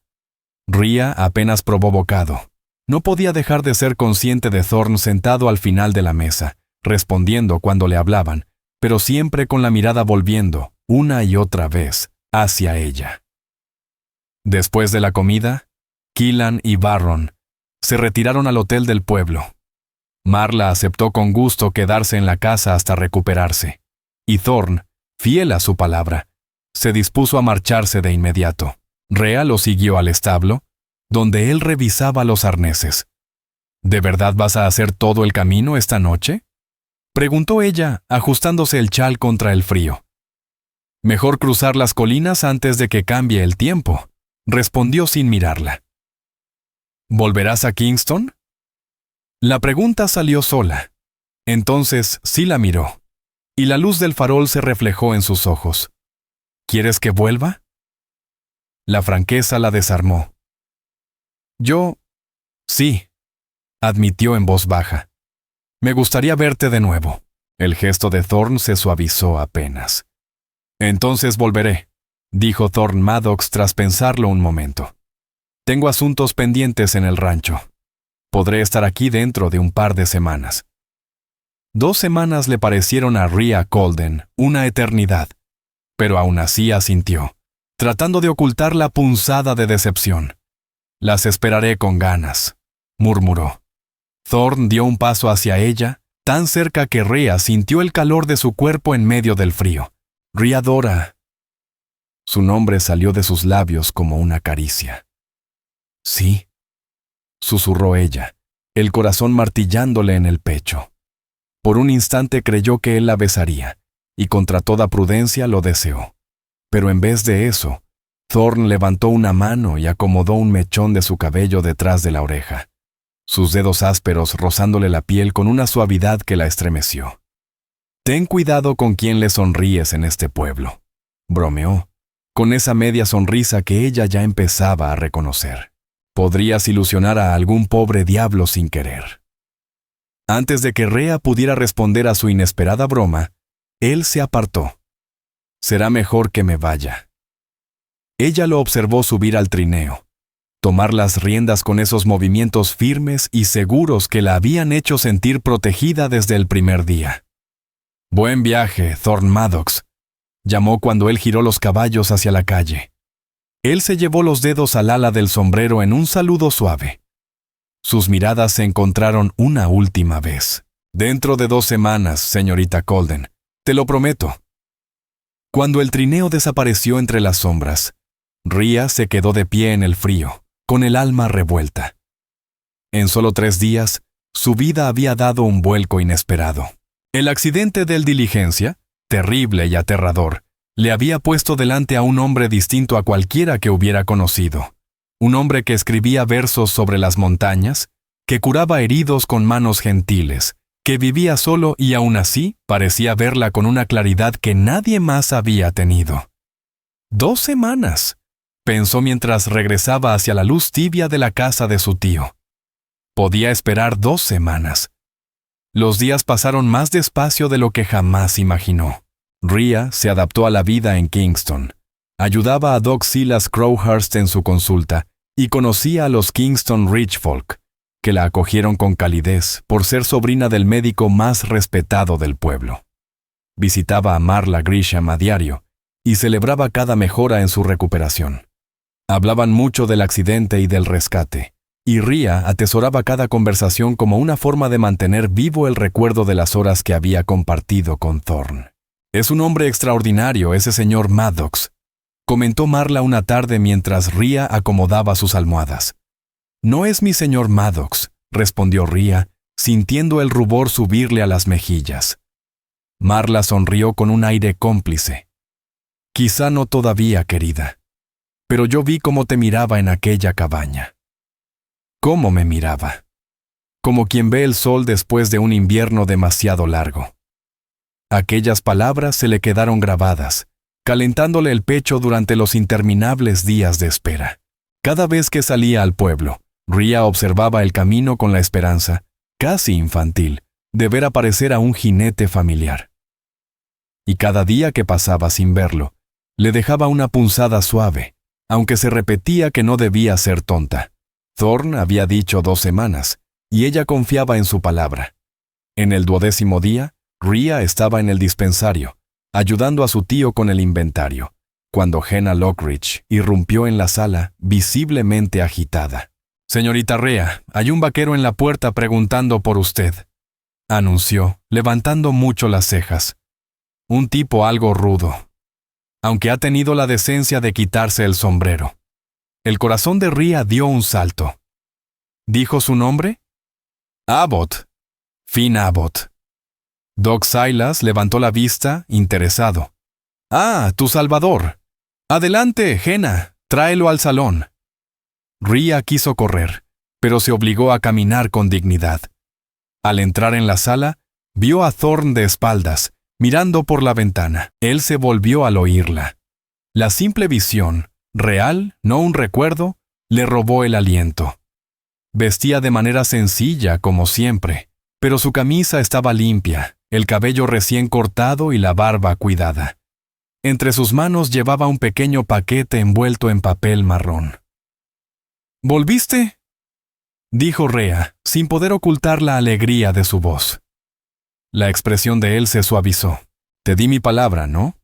Rhea apenas probó bocado. No podía dejar de ser consciente de Thorne sentado al final de la mesa, respondiendo cuando le hablaban, pero siempre con la mirada volviendo, una y otra vez, hacia ella. Después de la comida, Kellan y Barron se retiraron al hotel del pueblo. Marla aceptó con gusto quedarse en la casa hasta recuperarse, y Thorne, fiel a su palabra, se dispuso a marcharse de inmediato. Rhea lo siguió al establo, donde él revisaba los arneses. ¿De verdad vas a hacer todo el camino esta noche?, preguntó ella, ajustándose el chal contra el frío. Mejor cruzar las colinas antes de que cambie el tiempo, respondió sin mirarla. ¿Volverás a Kingston? La pregunta salió sola. Entonces sí la miró, y la luz del farol se reflejó en sus ojos. ¿Quieres que vuelva? La franqueza la desarmó. Sí, admitió en voz baja. Me gustaría verte de nuevo. El gesto de Thorne se suavizó apenas. Entonces volveré, dijo Thorne Maddox tras pensarlo un momento. Tengo asuntos pendientes en el rancho. Podré estar aquí dentro de un par de semanas. 2 semanas le parecieron a Rhea Colden una eternidad, pero aún así asintió, tratando de ocultar la punzada de decepción. Las esperaré con ganas, murmuró. Thorne dio un paso hacia ella, tan cerca que Rhea sintió el calor de su cuerpo en medio del frío. Rheadora. Su nombre salió de sus labios como una caricia. Sí, susurró ella, el corazón martillándole en el pecho. Por un instante creyó que él la besaría, y contra toda prudencia lo deseó. Pero en vez de eso, Thorne levantó una mano y acomodó un mechón de su cabello detrás de la oreja, sus dedos ásperos rozándole la piel con una suavidad que la estremeció. Ten cuidado con quién le sonríes en este pueblo, bromeó, con esa media sonrisa que ella ya empezaba a reconocer. Podrías ilusionar a algún pobre diablo sin querer. Antes de que Rhea pudiera responder a su inesperada broma, él se apartó. Será mejor que me vaya. Ella lo observó subir al trineo, tomar las riendas con esos movimientos firmes y seguros que la habían hecho sentir protegida desde el primer día. Buen viaje, Thorne Maddox, llamó cuando él giró los caballos hacia la calle. Él se llevó los dedos al ala del sombrero en un saludo suave. Sus miradas se encontraron una última vez. Dentro de 2 semanas, señorita Colden, te lo prometo. Cuando el trineo desapareció entre las sombras, Rhea se quedó de pie en el frío, con el alma revuelta. En solo 3 días, su vida había dado un vuelco inesperado. El accidente del Diligencia, terrible y aterrador, le había puesto delante a un hombre distinto a cualquiera que hubiera conocido. Un hombre que escribía versos sobre las montañas, que curaba heridos con manos gentiles, que vivía solo y aún así parecía verla con una claridad que nadie más había tenido. 2 semanas, pensó mientras regresaba hacia la luz tibia de la casa de su tío. Podía esperar 2 semanas. Los días pasaron más despacio de lo que jamás imaginó. Rhea se adaptó a la vida en Kingston. Ayudaba a Doc Silas Crowhurst en su consulta y conocía a los Kingston Rich Folk, que la acogieron con calidez por ser sobrina del médico más respetado del pueblo. Visitaba a Marla Grisham a diario y celebraba cada mejora en su recuperación. Hablaban mucho del accidente y del rescate, y Rhea atesoraba cada conversación como una forma de mantener vivo el recuerdo de las horas que había compartido con Thorne. Es un hombre extraordinario ese señor Maddox, comentó Marla una tarde mientras Rhea acomodaba sus almohadas. No es mi señor Maddox, respondió Rhea, sintiendo el rubor subirle a las mejillas. Marla sonrió con un aire cómplice. Quizá no todavía, querida. pero yo vi cómo te miraba en aquella cabaña. ¿Cómo me miraba? Como quien ve el sol después de un invierno demasiado largo. Aquellas palabras se le quedaron grabadas, calentándole el pecho durante los interminables días de espera. Cada vez que salía al pueblo, Rhea observaba el camino con la esperanza, casi infantil, de ver aparecer a un jinete familiar. Y cada día que pasaba sin verlo, le dejaba una punzada suave, aunque se repetía que no debía ser tonta. Thorne había dicho 2 semanas, y ella confiaba en su palabra. En el 12º día, Rhea estaba en el dispensario, ayudando a su tío con el inventario, cuando Jenna Lockridge irrumpió en la sala, visiblemente agitada. «Señorita Rhea, hay un vaquero en la puerta preguntando por usted», anunció, levantando mucho las cejas. Un tipo algo rudo, aunque ha tenido la decencia de quitarse el sombrero. El corazón de Rhea dio un salto. ¿Dijo su nombre? Abbott. Finn Abbott. Doc Silas levantó la vista, interesado. «Ah, tu salvador. Adelante, Jenna, tráelo al salón». Rhea quiso correr, pero se obligó a caminar con dignidad. Al entrar en la sala, vio a Thorne de espaldas, mirando por la ventana. Él se volvió al oírla. La simple visión, real, no un recuerdo, le robó el aliento. Vestía de manera sencilla, como siempre, pero su camisa estaba limpia, el cabello recién cortado y la barba cuidada. Entre sus manos llevaba un pequeño paquete envuelto en papel marrón. «¿Volviste?», dijo Rhea, sin poder ocultar la alegría de su voz. La expresión de él se suavizó. «Te di mi palabra, ¿no?».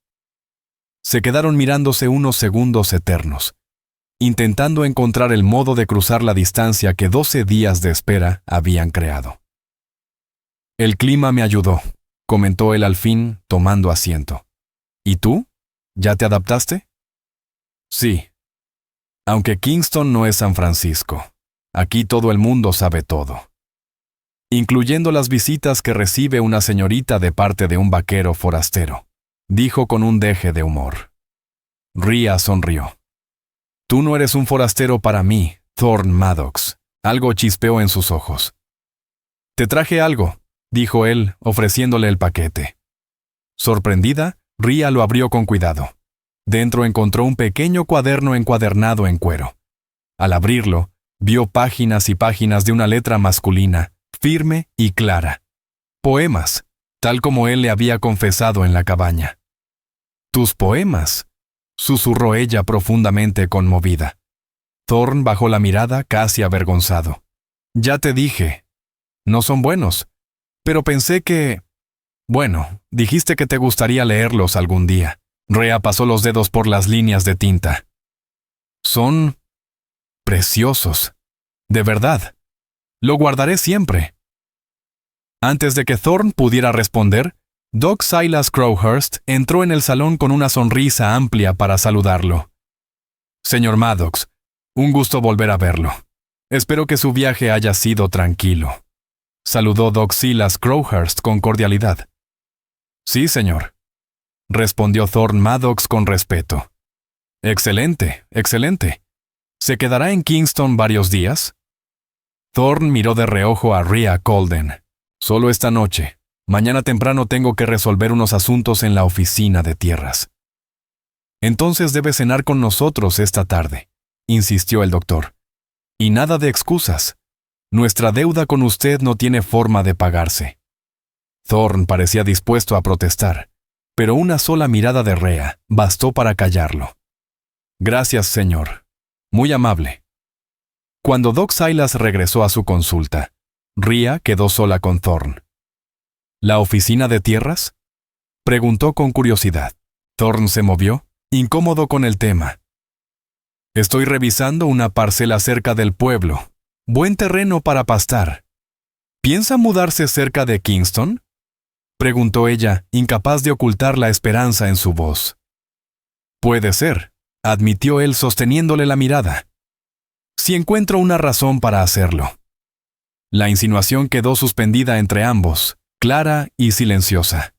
Se quedaron mirándose unos segundos eternos, intentando encontrar el modo de cruzar la distancia que 12 días de espera habían creado. «El clima me ayudó», comentó él al fin, tomando asiento. «¿Y tú? ¿Ya te adaptaste?». «Sí. Aunque Kingston no es San Francisco, aquí todo el mundo sabe todo. Incluyendo las visitas que recibe una señorita de parte de un vaquero forastero», dijo con un deje de humor. Rhea sonrió. «Tú no eres un forastero para mí, Thorne Maddox». Algo chispeó en sus ojos. «Te traje algo», dijo él, ofreciéndole el paquete. Sorprendida, Rhea lo abrió con cuidado. Dentro encontró un pequeño cuaderno encuadernado en cuero. Al abrirlo, vio páginas y páginas de una letra masculina, firme y clara. Poemas, tal como él le había confesado en la cabaña. «¿Tus poemas?», susurró ella profundamente conmovida. Thorne bajó la mirada casi avergonzado. «Ya te dije. No son buenos. Pero pensé que... Bueno, dijiste que te gustaría leerlos algún día». Rhea pasó los dedos por las líneas de tinta. «Son preciosos. De verdad. Lo guardaré siempre». Antes de que Thorne pudiera responder, Doc Silas Crowhurst entró en el salón con una sonrisa amplia para saludarlo. «Señor Maddox, un gusto volver a verlo. Espero que su viaje haya sido tranquilo», saludó Doc Silas Crowhurst con cordialidad. «Sí, señor», respondió Thorne Maddox con respeto. «Excelente, excelente. ¿Se quedará en Kingston varios días?». Thorne miró de reojo a Rhea Colden. «Solo esta noche. Mañana temprano tengo que resolver unos asuntos en la oficina de tierras». «Entonces debe cenar con nosotros esta tarde», insistió el doctor. «Y nada de excusas. Nuestra deuda con usted no tiene forma de pagarse». Thorne parecía dispuesto a protestar, pero una sola mirada de Rhea bastó para callarlo. «Gracias, señor. Muy amable». Cuando Doc Silas regresó a su consulta, Rhea quedó sola con Thorne. «¿La oficina de tierras?», preguntó con curiosidad. Thorne se movió, incómodo con el tema. «Estoy revisando una parcela cerca del pueblo. Buen terreno para pastar. ¿Piensa mudarse cerca de Kingston?», preguntó ella, incapaz de ocultar la esperanza en su voz. «Puede ser», admitió él sosteniéndole la mirada. «Si encuentro una razón para hacerlo». La insinuación quedó suspendida entre ambos, clara y silenciosa.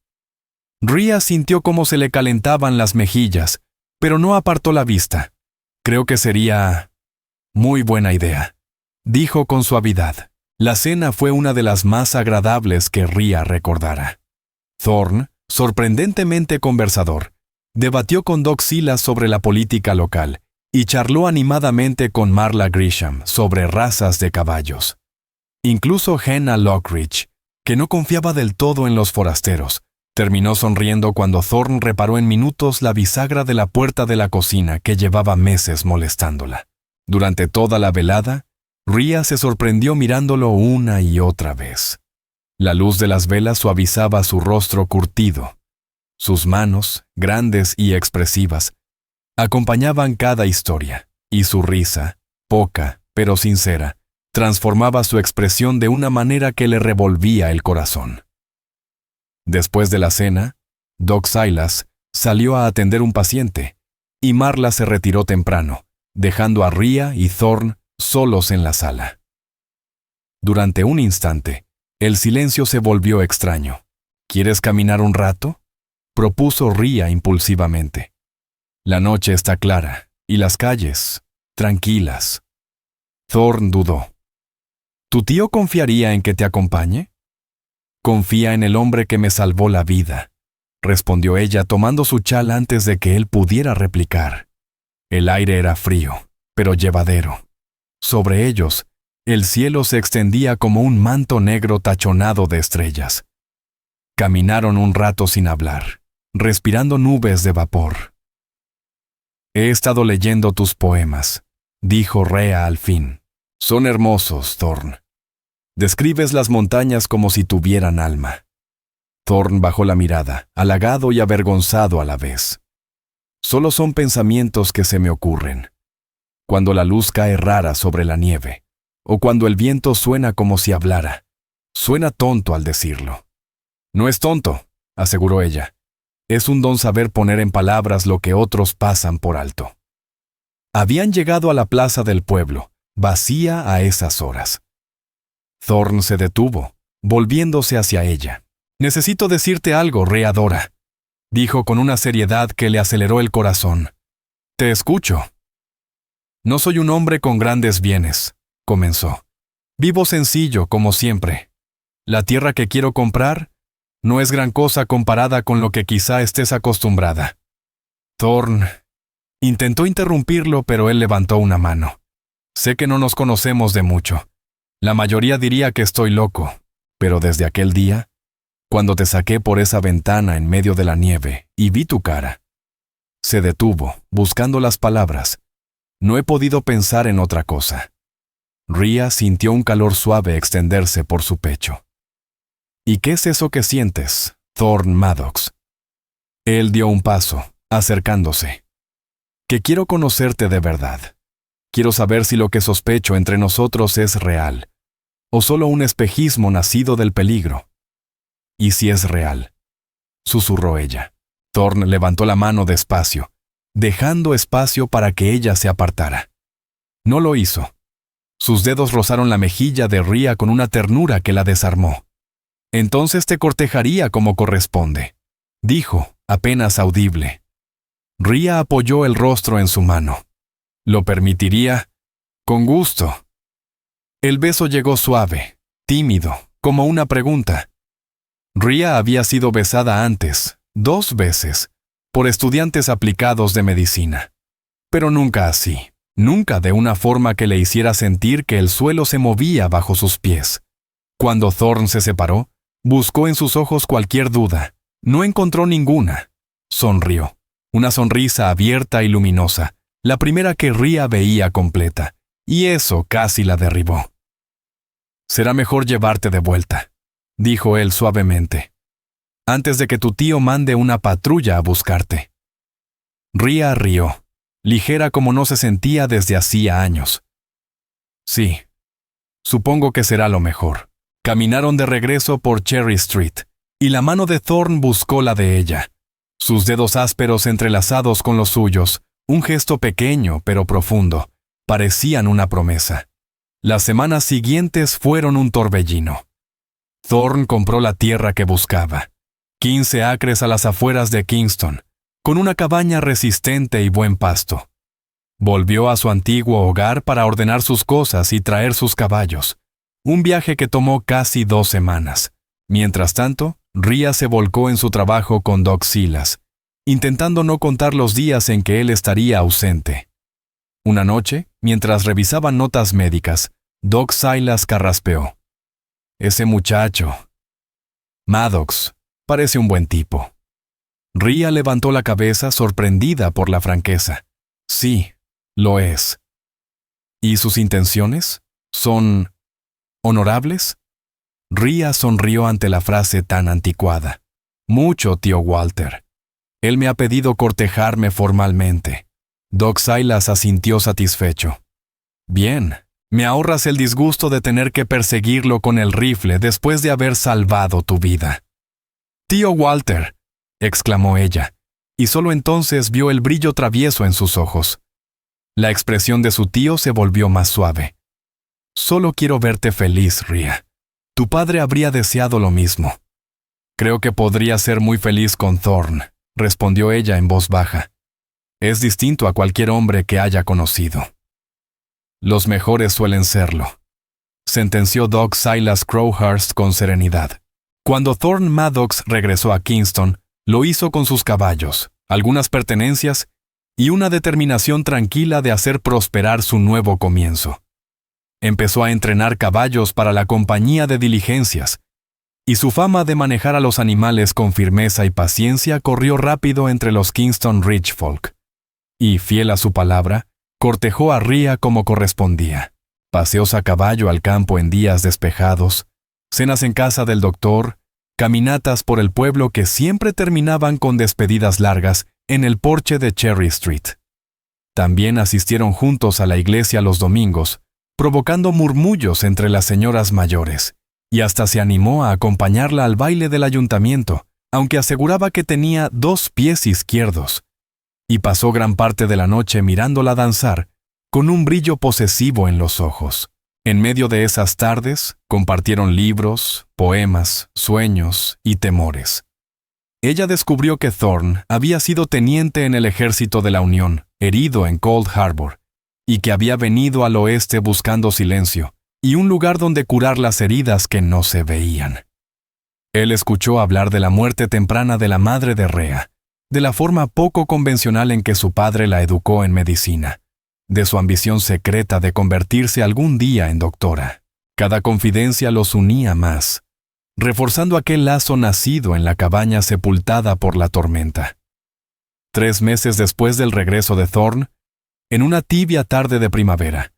Rhea sintió cómo se le calentaban las mejillas, pero no apartó la vista. Creo que sería muy buena idea, dijo con suavidad. La cena fue una de las más agradables que Rhea recordara. Thorne, sorprendentemente conversador, debatió con Doc Silas sobre la política local y charló animadamente con Marla Grisham sobre razas de caballos. Incluso Henna Lockridge, que no confiaba del todo en los forasteros, terminó sonriendo cuando Thorne reparó en minutos la bisagra de la puerta de la cocina que llevaba meses molestándola. Durante toda la velada, Rhea se sorprendió mirándolo una y otra vez. La luz de las velas suavizaba su rostro curtido. Sus manos, grandes y expresivas, acompañaban cada historia, y su risa, poca pero sincera, transformaba su expresión de una manera que le revolvía el corazón. Después de la cena, Doc Silas salió a atender un paciente, y Marla se retiró temprano, dejando a Rhea y Thorne solos en la sala. Durante un instante, el silencio se volvió extraño. ¿Quieres caminar un rato?, propuso Rhea impulsivamente. La noche está clara, y las calles, tranquilas. Thorne dudó. ¿Tu tío confiaría en que te acompañe? Confía en el hombre que me salvó la vida, respondió ella tomando su chal antes de que él pudiera replicar. El aire era frío, pero llevadero. Sobre ellos, el cielo se extendía como un manto negro tachonado de estrellas. Caminaron un rato sin hablar, respirando nubes de vapor. He estado leyendo tus poemas, dijo Rhea al fin. Son hermosos, Thorne. Describes las montañas como si tuvieran alma. Thorne bajó la mirada, halagado y avergonzado a la vez. Solo son pensamientos que se me ocurren. Cuando la luz cae rara sobre la nieve, o cuando el viento suena como si hablara. Suena tonto al decirlo. No es tonto, aseguró ella. Es un don saber poner en palabras lo que otros pasan por alto. Habían llegado a la plaza del pueblo, vacía a esas horas. Thorne se detuvo, volviéndose hacia ella. Necesito decirte algo, Rhea Dora, dijo con una seriedad que le aceleró el corazón. Te escucho. No soy un hombre con grandes bienes, comenzó. Vivo sencillo, como siempre. La tierra que quiero comprar no es gran cosa comparada con lo que quizá estés acostumbrada. Thorne intentó interrumpirlo, pero él levantó una mano. Sé que no nos conocemos de mucho. La mayoría diría que estoy loco, pero desde aquel día, cuando te saqué por esa ventana en medio de la nieve y vi tu cara. Se detuvo, buscando las palabras. No he podido pensar en otra cosa. Rhea sintió un calor suave extenderse por su pecho. ¿Y qué es eso que sientes, Thorne Maddox? Él dio un paso, acercándose. Que quiero conocerte de verdad. Quiero saber si lo que sospecho entre nosotros es real, o solo un espejismo nacido del peligro. ¿Y si es real?, susurró ella. Thorne levantó la mano despacio, dejando espacio para que ella se apartara. No lo hizo. Sus dedos rozaron la mejilla de Rhea con una ternura que la desarmó. Entonces te cortejaría como corresponde, dijo, apenas audible. Rhea apoyó el rostro en su mano. ¿Lo permitiría? Con gusto. El beso llegó suave, tímido, como una pregunta. Rhea había sido besada antes, 2 veces, por estudiantes aplicados de medicina. Pero nunca así, nunca de una forma que le hiciera sentir que el suelo se movía bajo sus pies. Cuando Thorne se separó, buscó en sus ojos cualquier duda. No encontró ninguna. Sonrió. Una sonrisa abierta y luminosa, la primera que Rhea veía completa, y eso casi la derribó. Será mejor llevarte de vuelta, dijo él suavemente, antes de que tu tío mande una patrulla a buscarte. Rhea rió, ligera como no se sentía desde hacía años. Sí, supongo que será lo mejor. Caminaron de regreso por Cherry Street, y la mano de Thorne buscó la de ella. Sus dedos ásperos entrelazados con los suyos, un gesto pequeño pero profundo, parecían una promesa. Las semanas siguientes fueron un torbellino. Thorne compró la tierra que buscaba, 15 acres a las afueras de Kingston, con una cabaña resistente y buen pasto. Volvió a su antiguo hogar para ordenar sus cosas y traer sus caballos, un viaje que tomó casi 2 semanas. Mientras tanto, Rhea se volcó en su trabajo con Doc Silas, intentando no contar los días en que él estaría ausente. Una noche, mientras revisaban notas médicas, Doc Silas carraspeó. Ese muchacho. Maddox, parece un buen tipo. Rhea levantó la cabeza sorprendida por la franqueza. Sí, lo es. ¿Y sus intenciones? ¿Son honorables? Rhea sonrió ante la frase tan anticuada. Mucho, tío Walter. Él me ha pedido cortejarme formalmente. Doc Silas asintió satisfecho. Bien, me ahorras el disgusto de tener que perseguirlo con el rifle después de haber salvado tu vida. Tío Walter, exclamó ella, y solo entonces vio el brillo travieso en sus ojos. La expresión de su tío se volvió más suave. Solo quiero verte feliz, Rhea. Tu padre habría deseado lo mismo. Creo que podría ser muy feliz con Thorne, respondió ella en voz baja. Es distinto a cualquier hombre que haya conocido. Los mejores suelen serlo, sentenció Doc Silas Crowhurst con serenidad. Cuando Thorne Maddox regresó a Kingston, lo hizo con sus caballos, algunas pertenencias y una determinación tranquila de hacer prosperar su nuevo comienzo. Empezó a entrenar caballos para la compañía de diligencias, y su fama de manejar a los animales con firmeza y paciencia corrió rápido entre los Kingston Rich Folk. Y, fiel a su palabra, cortejó a Rhea como correspondía. Paseos a caballo al campo en días despejados, cenas en casa del doctor, caminatas por el pueblo que siempre terminaban con despedidas largas en el porche de Cherry Street. También asistieron juntos a la iglesia los domingos, provocando murmullos entre las señoras mayores, y hasta se animó a acompañarla al baile del ayuntamiento, aunque aseguraba que tenía 2 pies izquierdos, y pasó gran parte de la noche mirándola danzar, con un brillo posesivo en los ojos. En medio de esas tardes, compartieron libros, poemas, sueños y temores. Ella descubrió que Thorne había sido teniente en el ejército de la Unión, herido en Cold Harbor, y que había venido al oeste buscando silencio y un lugar donde curar las heridas que no se veían. Él escuchó hablar de la muerte temprana de la madre de Rhea, de la forma poco convencional en que su padre la educó en medicina, de su ambición secreta de convertirse algún día en doctora. Cada confidencia los unía más, reforzando aquel lazo nacido en la cabaña sepultada por la tormenta. 3 meses después del regreso de Thorne, en una tibia tarde de primavera,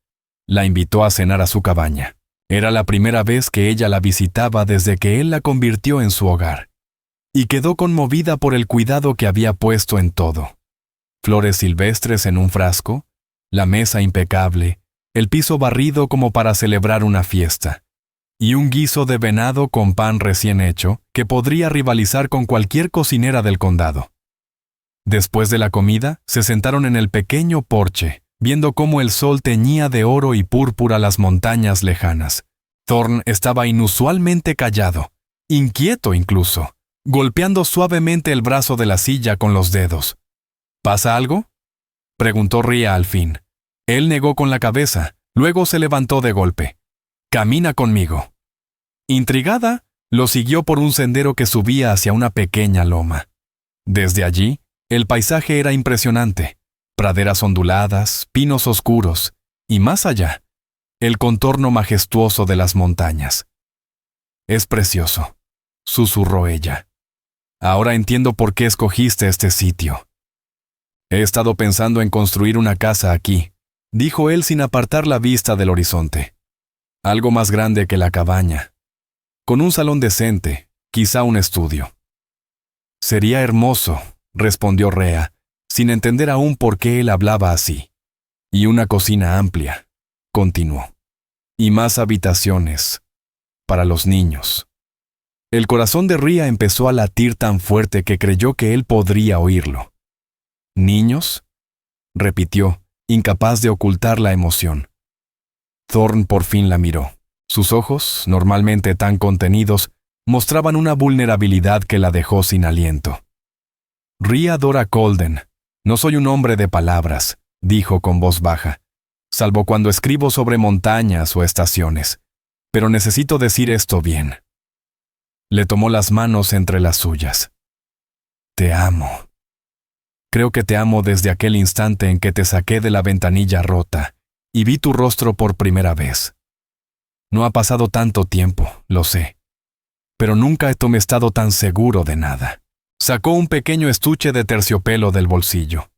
la invitó a cenar a su cabaña. Era la primera vez que ella la visitaba desde que él la convirtió en su hogar, y quedó conmovida por el cuidado que había puesto en todo. Flores silvestres en un frasco, la mesa impecable, el piso barrido como para celebrar una fiesta, y un guiso de venado con pan recién hecho que podría rivalizar con cualquier cocinera del condado. Después de la comida, se sentaron en el pequeño porche, viendo cómo el sol teñía de oro y púrpura las montañas lejanas. Thorne estaba inusualmente callado, inquieto incluso, golpeando suavemente el brazo de la silla con los dedos. ¿Pasa algo?, preguntó Rhea al fin. Él negó con la cabeza, luego se levantó de golpe. «Camina conmigo». Intrigada, lo siguió por un sendero que subía hacia una pequeña loma. Desde allí, el paisaje era impresionante. Praderas onduladas, pinos oscuros, y más allá, el contorno majestuoso de las montañas. «Es precioso», susurró ella. «Ahora entiendo por qué escogiste este sitio». «He estado pensando en construir una casa aquí», dijo él sin apartar la vista del horizonte. «Algo más grande que la cabaña, con un salón decente, quizá un estudio». «Sería hermoso», respondió Rhea, sin entender aún por qué él hablaba así. «Y una cocina amplia», continuó. «Y más habitaciones, para los niños». El corazón de Rhea empezó a latir tan fuerte que creyó que él podría oírlo. «¿Niños?», repitió, incapaz de ocultar la emoción. Thorne por fin la miró. Sus ojos, normalmente tan contenidos, mostraban una vulnerabilidad que la dejó sin aliento. «Rhea Dora Colden, no soy un hombre de palabras, dijo con voz baja, salvo cuando escribo sobre montañas o estaciones. Pero necesito decir esto bien. Le tomó las manos entre las suyas. Te amo. Creo que te amo desde aquel instante en que te saqué de la ventanilla rota y vi tu rostro por primera vez. No ha pasado tanto tiempo, lo sé, pero nunca he estado tan seguro de nada. Sacó un pequeño estuche de terciopelo del bolsillo.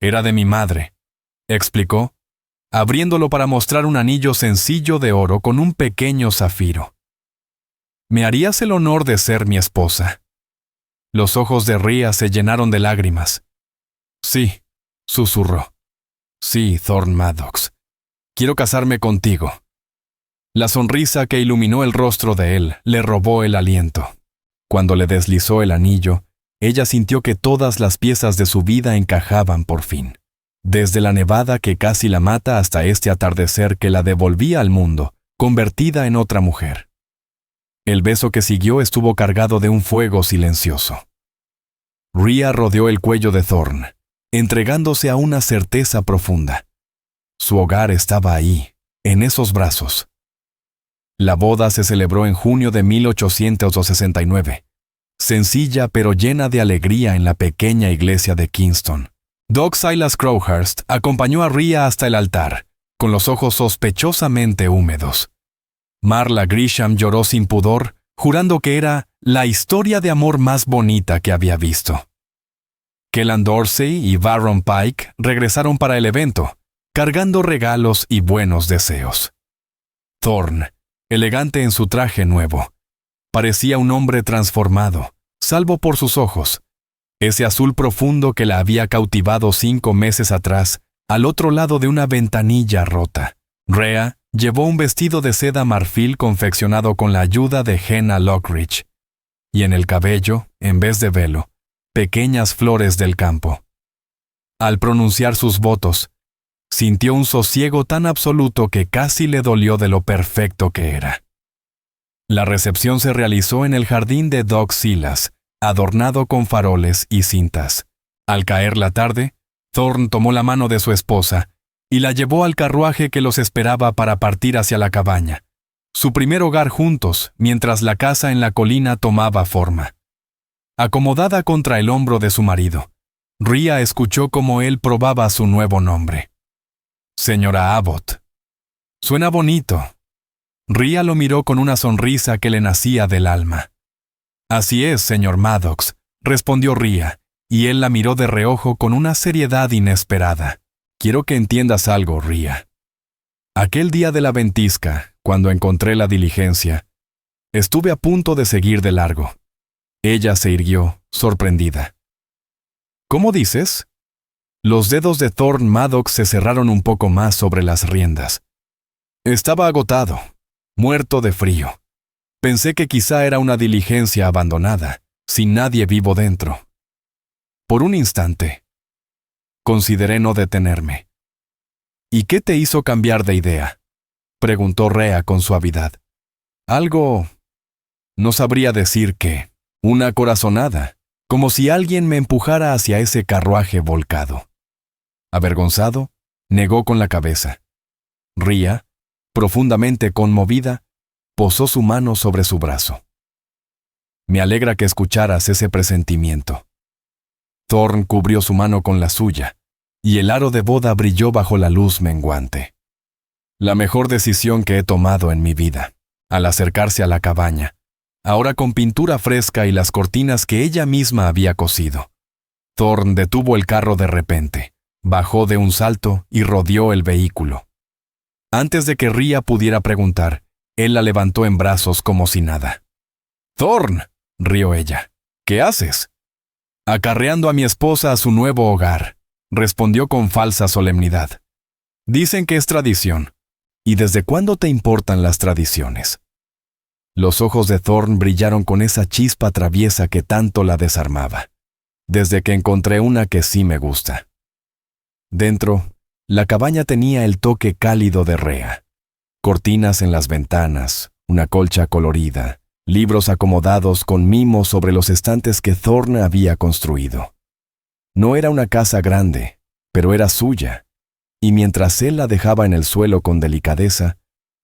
Era de mi madre, explicó, abriéndolo para mostrar un anillo sencillo de oro con un pequeño zafiro. ¿Me harías el honor de ser mi esposa? Los ojos de Rhea se llenaron de lágrimas. Sí, susurró. Sí, Thorne Maddox. Quiero casarme contigo. La sonrisa que iluminó el rostro de él le robó el aliento. Cuando le deslizó el anillo, ella sintió que todas las piezas de su vida encajaban por fin. Desde la nevada que casi la mata hasta este atardecer que la devolvía al mundo, convertida en otra mujer. El beso que siguió estuvo cargado de un fuego silencioso. Rhea rodeó el cuello de Thorne, entregándose a una certeza profunda. Su hogar estaba ahí, en esos brazos. La boda se celebró en junio de 1869, sencilla pero llena de alegría en la pequeña iglesia de Kingston. Doc Silas Crowhurst acompañó a Rhea hasta el altar, con los ojos sospechosamente húmedos. Marla Grisham lloró sin pudor, jurando que era la historia de amor más bonita que había visto. Kellan Dorsey y Baron Pike regresaron para el evento, cargando regalos y buenos deseos. Thorne, elegante en su traje nuevo, parecía un hombre transformado, salvo por sus ojos, ese azul profundo que la había cautivado 5 meses atrás, al otro lado de una ventanilla rota. Rhea llevó un vestido de seda marfil confeccionado con la ayuda de Henna Lockridge, y en el cabello, en vez de velo, pequeñas flores del campo. Al pronunciar sus votos, sintió un sosiego tan absoluto que casi le dolió de lo perfecto que era. La recepción se realizó en el jardín de Doc Silas, adornado con faroles y cintas. Al caer la tarde, Thorne tomó la mano de su esposa y la llevó al carruaje que los esperaba para partir hacia la cabaña, su primer hogar juntos, mientras la casa en la colina tomaba forma. Acomodada contra el hombro de su marido, Rhea escuchó cómo él probaba su nuevo nombre. Señora Abbott. Suena bonito. Rhea lo miró con una sonrisa que le nacía del alma. Así es, señor Maddox, respondió Rhea, y él la miró de reojo con una seriedad inesperada. Quiero que entiendas algo, Rhea. Aquel día de la ventisca, cuando encontré la diligencia, estuve a punto de seguir de largo. Ella se irguió, sorprendida. ¿Cómo dices? Los dedos de Thorne Maddox se cerraron un poco más sobre las riendas. Estaba agotado, muerto de frío. Pensé que quizá era una diligencia abandonada, sin nadie vivo dentro. Por un instante, consideré no detenerme. ¿Y qué te hizo cambiar de idea?, preguntó Rhea con suavidad. Algo... no sabría decir qué. Una corazonada, como si alguien me empujara hacia ese carruaje volcado. Avergonzado, negó con la cabeza. Rhea, profundamente conmovida, posó su mano sobre su brazo. Me alegra que escucharas ese presentimiento. Thorne cubrió su mano con la suya, y el aro de boda brilló bajo la luz menguante. La mejor decisión que he tomado en mi vida, al acercarse a la cabaña, ahora con pintura fresca y las cortinas que ella misma había cosido. Thorne detuvo el carro de repente, bajó de un salto y rodeó el vehículo. Antes de que Rhea pudiera preguntar, él la levantó en brazos como si nada. «Thorne», rió ella, «¿qué haces?» «Acarreando a mi esposa a su nuevo hogar», respondió con falsa solemnidad. «Dicen que es tradición. ¿Y desde cuándo te importan las tradiciones?» Los ojos de Thorne brillaron con esa chispa traviesa que tanto la desarmaba. «Desde que encontré una que sí me gusta». Dentro, la cabaña tenía el toque cálido de Rhea. Cortinas en las ventanas, una colcha colorida, libros acomodados con mimos sobre los estantes que Thorne había construido. No era una casa grande, pero era suya, y mientras él la dejaba en el suelo con delicadeza,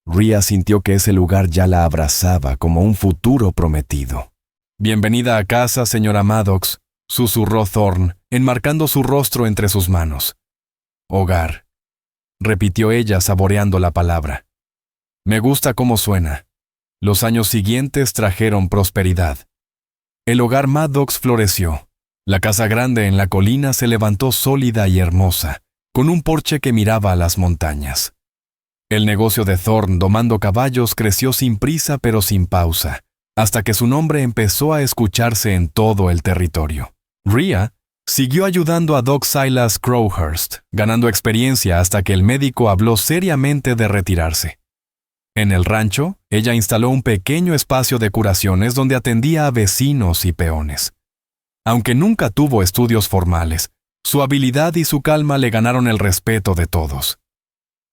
Rhea sintió que ese lugar ya la abrazaba como un futuro prometido. «Bienvenida a casa, señora Maddox», susurró Thorne, enmarcando su rostro entre sus manos. «Hogar», repitió ella saboreando la palabra. «Me gusta cómo suena». Los años siguientes trajeron prosperidad. El hogar Maddox floreció. La casa grande en la colina se levantó sólida y hermosa, con un porche que miraba a las montañas. El negocio de Thorne domando caballos creció sin prisa pero sin pausa, hasta que su nombre empezó a escucharse en todo el territorio. Rhea siguió ayudando a Doc Silas Crowhurst, ganando experiencia hasta que el médico habló seriamente de retirarse. En el rancho, ella instaló un pequeño espacio de curaciones donde atendía a vecinos y peones. Aunque nunca tuvo estudios formales, su habilidad y su calma le ganaron el respeto de todos.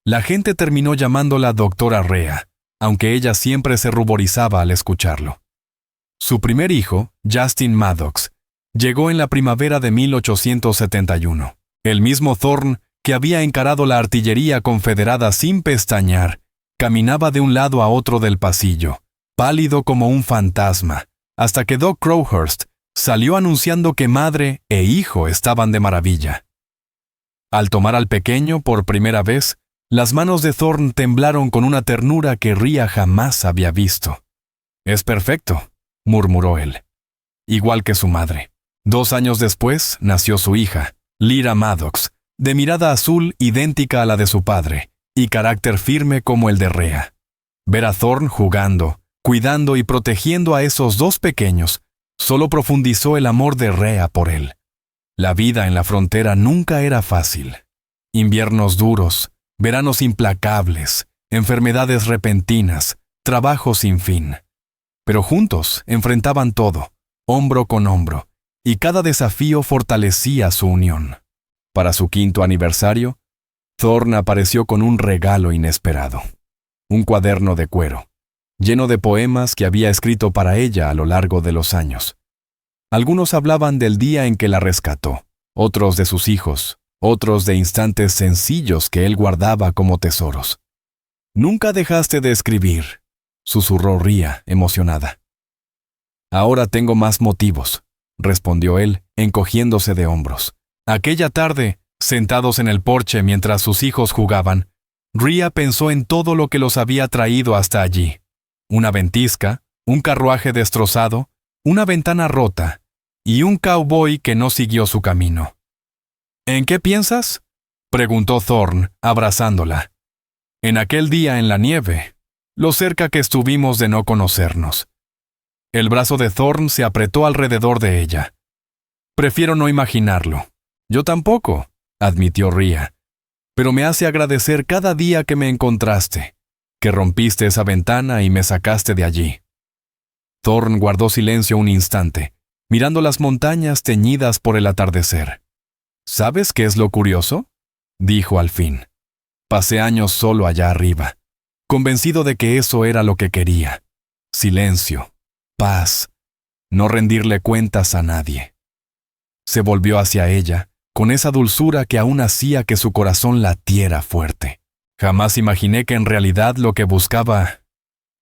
La gente terminó llamándola Doctora Rhea, aunque ella siempre se ruborizaba al escucharlo. Su primer hijo, Justin Maddox, llegó en la primavera de 1871. El mismo Thorne, que había encarado la artillería confederada sin pestañear, caminaba de un lado a otro del pasillo, pálido como un fantasma, hasta que Doc Crowhurst salió anunciando que madre e hijo estaban de maravilla. Al tomar al pequeño por primera vez, las manos de Thorne temblaron con una ternura que Rhea jamás había visto. «Es perfecto», murmuró él. Igual que su madre. 2 años después nació su hija, Lyra Maddox, de mirada azul idéntica a la de su padre, y carácter firme como el de Rhea. Ver a Thorne jugando, cuidando y protegiendo a esos 2 pequeños, solo profundizó el amor de Rhea por él. La vida en la frontera nunca era fácil. Inviernos duros, veranos implacables, enfermedades repentinas, trabajo sin fin. Pero juntos enfrentaban todo, hombro con hombro, y cada desafío fortalecía su unión. Para su 5º aniversario, Thorne apareció con un regalo inesperado. Un cuaderno de cuero, lleno de poemas que había escrito para ella a lo largo de los años. Algunos hablaban del día en que la rescató, otros de sus hijos, otros de instantes sencillos que él guardaba como tesoros. «Nunca dejaste de escribir», susurró Rhea, emocionada. «Ahora tengo más motivos», respondió él, encogiéndose de hombros. Aquella tarde, sentados en el porche mientras sus hijos jugaban, Rhea pensó en todo lo que los había traído hasta allí. Una ventisca, un carruaje destrozado, una ventana rota y un cowboy que no siguió su camino. «¿En qué piensas?», preguntó Thorne, abrazándola. «En aquel día en la nieve, lo cerca que estuvimos de no conocernos». El brazo de Thorne se apretó alrededor de ella. «Prefiero no imaginarlo». «Yo tampoco», admitió Rhea, «pero me hace agradecer cada día que me encontraste, que rompiste esa ventana y me sacaste de allí». Thorne guardó silencio un instante, mirando las montañas teñidas por el atardecer. «¿Sabes qué es lo curioso?», dijo al fin. «Pasé años solo allá arriba, convencido de que eso era lo que quería. Silencio, paz, no rendirle cuentas a nadie». Se volvió hacia ella, con esa dulzura que aún hacía que su corazón latiera fuerte. «Jamás imaginé que en realidad lo que buscaba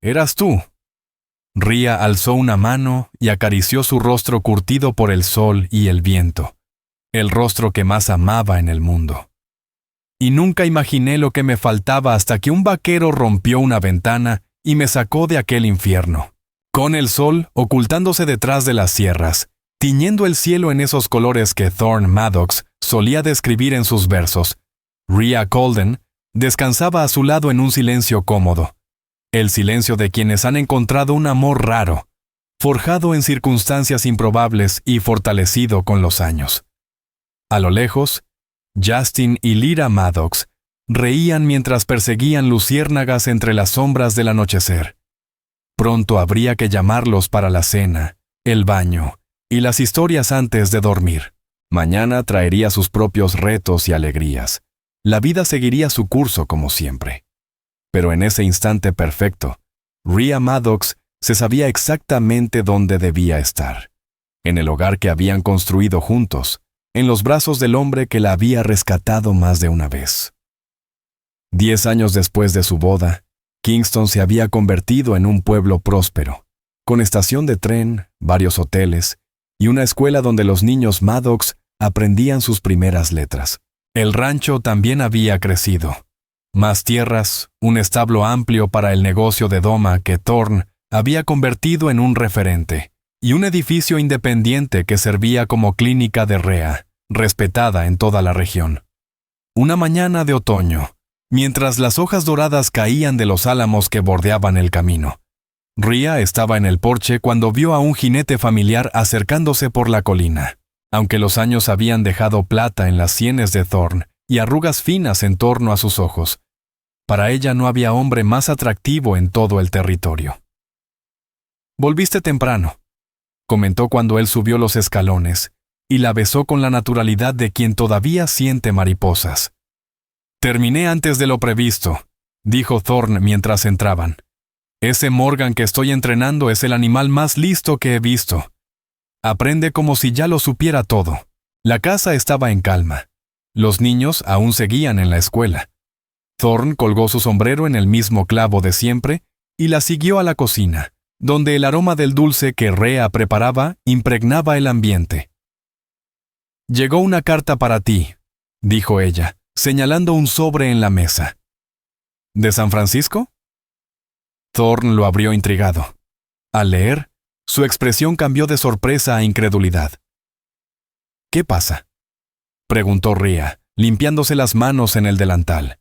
eras tú». Rhea alzó una mano y acarició su rostro curtido por el sol y el viento, el rostro que más amaba en el mundo. «Y nunca imaginé lo que me faltaba hasta que un vaquero rompió una ventana y me sacó de aquel infierno». Con el sol ocultándose detrás de las sierras, tiñendo el cielo en esos colores que Thorne Maddox solía describir en sus versos, Rhea Colden descansaba a su lado en un silencio cómodo, el silencio de quienes han encontrado un amor raro, forjado en circunstancias improbables y fortalecido con los años. A lo lejos, Justin y Lyra Maddox reían mientras perseguían luciérnagas entre las sombras del anochecer. Pronto habría que llamarlos para la cena, el baño y las historias antes de dormir. Mañana traería sus propios retos y alegrías. La vida seguiría su curso como siempre. Pero en ese instante perfecto, Rhea Maddox se sabía exactamente dónde debía estar. En el hogar que habían construido juntos, en los brazos del hombre que la había rescatado más de una vez. 10 años después de su boda, Kingston se había convertido en un pueblo próspero, con estación de tren, varios hoteles y una escuela donde los niños Maddox aprendían sus primeras letras. El rancho también había crecido. Más tierras, un establo amplio para el negocio de doma que Thorne había convertido en un referente, y un edificio independiente que servía como clínica de rea, respetada en toda la región. Una mañana de otoño, mientras las hojas doradas caían de los álamos que bordeaban el camino, Rhea estaba en el porche cuando vio a un jinete familiar acercándose por la colina. Aunque los años habían dejado plata en las sienes de Thorne y arrugas finas en torno a sus ojos, para ella no había hombre más atractivo en todo el territorio. «Volviste temprano», comentó cuando él subió los escalones, y la besó con la naturalidad de quien todavía siente mariposas. «Terminé antes de lo previsto», dijo Thorne mientras entraban. «Ese Morgan que estoy entrenando es el animal más listo que he visto. Aprende como si ya lo supiera todo». La casa estaba en calma. Los niños aún seguían en la escuela. Thorne colgó su sombrero en el mismo clavo de siempre y la siguió a la cocina, donde el aroma del dulce que Rhea preparaba impregnaba el ambiente. «Llegó una carta para ti», dijo ella, señalando un sobre en la mesa. «¿De San Francisco?» Thorne lo abrió intrigado. Al leer, su expresión cambió de sorpresa a incredulidad. «¿Qué pasa?», preguntó Rhea, limpiándose las manos en el delantal.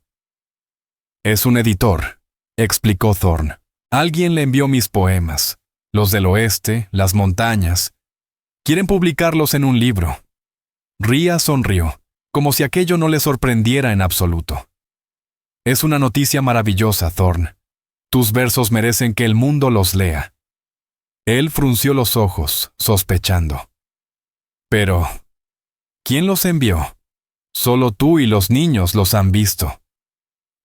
«Es un editor», explicó Thorne. «Alguien le envió mis poemas, los del oeste, las montañas. Quieren publicarlos en un libro». Rhea sonrió, como si aquello no le sorprendiera en absoluto. «Es una noticia maravillosa, Thorne. Tus versos merecen que el mundo los lea». Él frunció los ojos, sospechando. «Pero, ¿quién los envió? Solo tú y los niños los han visto».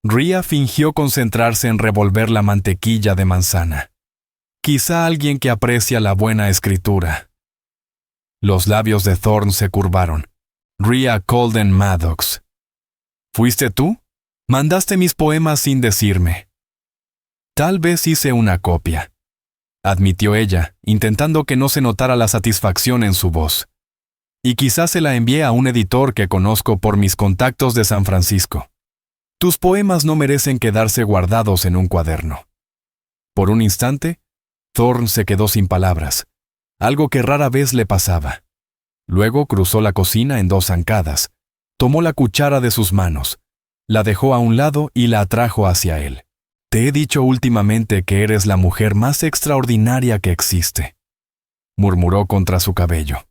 Rhea fingió concentrarse en revolver la mantequilla de manzana. «Quizá alguien que aprecia la buena escritura». Los labios de Thorne se curvaron. «Rhea Colden Maddox. ¿Fuiste tú? Mandaste mis poemas sin decirme». «Tal vez hice una copia», admitió ella, intentando que no se notara la satisfacción en su voz. «Y quizás se la envié a un editor que conozco por mis contactos de San Francisco. Tus poemas no merecen quedarse guardados en un cuaderno». Por un instante, Thorne se quedó sin palabras, algo que rara vez le pasaba. Luego cruzó la cocina en 2 zancadas, tomó la cuchara de sus manos, la dejó a un lado y la atrajo hacia él. «Te he dicho últimamente que eres la mujer más extraordinaria que existe», murmuró contra su cabello.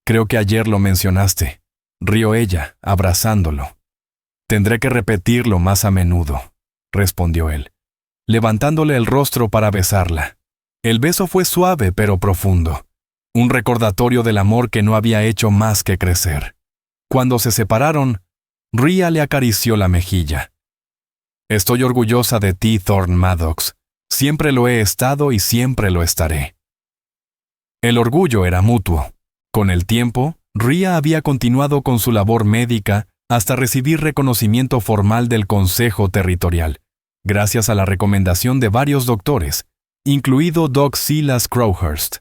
«Creo que ayer lo mencionaste», rió ella, abrazándolo. «Tendré que repetirlo más a menudo», respondió él, levantándole el rostro para besarla. El beso fue suave pero profundo, un recordatorio del amor que no había hecho más que crecer. Cuando se separaron, Rhea le acarició la mejilla. «Estoy orgullosa de ti, Thorne Maddox. Siempre lo he estado y siempre lo estaré». El orgullo era mutuo. Con el tiempo, Rhea había continuado con su labor médica hasta recibir reconocimiento formal del Consejo Territorial, gracias a la recomendación de varios doctores, incluido Doc Silas Crowhurst.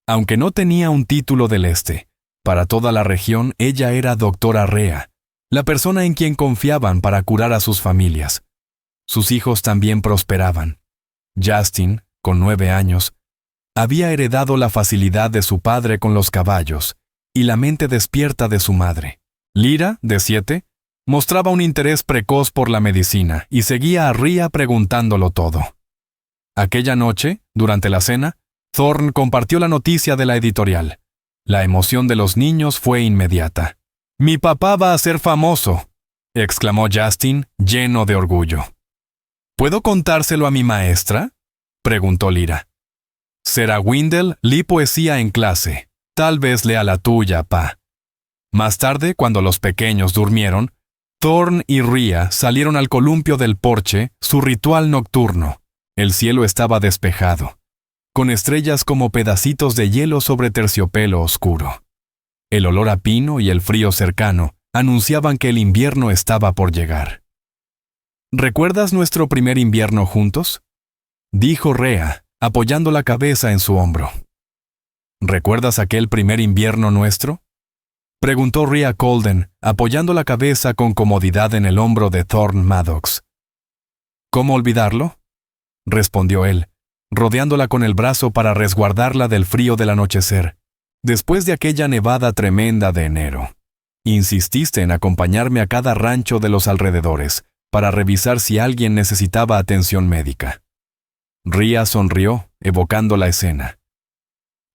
Aunque no tenía un título del este, para toda la región ella era doctora Rhea, la persona en quien confiaban para curar a sus familias. Sus hijos también prosperaban. Justin, con 9 años, había heredado la facilidad de su padre con los caballos y la mente despierta de su madre. Lyra, de 7, mostraba un interés precoz por la medicina y seguía a Rhea preguntándolo todo. Aquella noche, durante la cena, Thorne compartió la noticia de la editorial. La emoción de los niños fue inmediata. «Mi papá va a ser famoso», exclamó Justin, lleno de orgullo. «¿Puedo contárselo a mi maestra?», preguntó Lyra. «Será Windell, lee poesía en clase. Tal vez lea la tuya, pa». Más tarde, cuando los pequeños durmieron, Thorne y Rhea salieron al columpio del porche, su ritual nocturno. El cielo estaba despejado, con estrellas como pedacitos de hielo sobre terciopelo oscuro. El olor a pino y el frío cercano anunciaban que el invierno estaba por llegar. ¿Recuerdas nuestro primer invierno juntos?, dijo Rhea, apoyando la cabeza en su hombro. ¿Recuerdas aquel primer invierno nuestro?, preguntó Rhea Colden, apoyando la cabeza con comodidad en el hombro de Thorne Maddox. ¿Cómo olvidarlo?, respondió él, rodeándola con el brazo para resguardarla del frío del anochecer, después de aquella nevada tremenda de enero. Insististe en acompañarme a cada rancho de los alrededores para revisar si alguien necesitaba atención médica. Rhea sonrió, evocando la escena.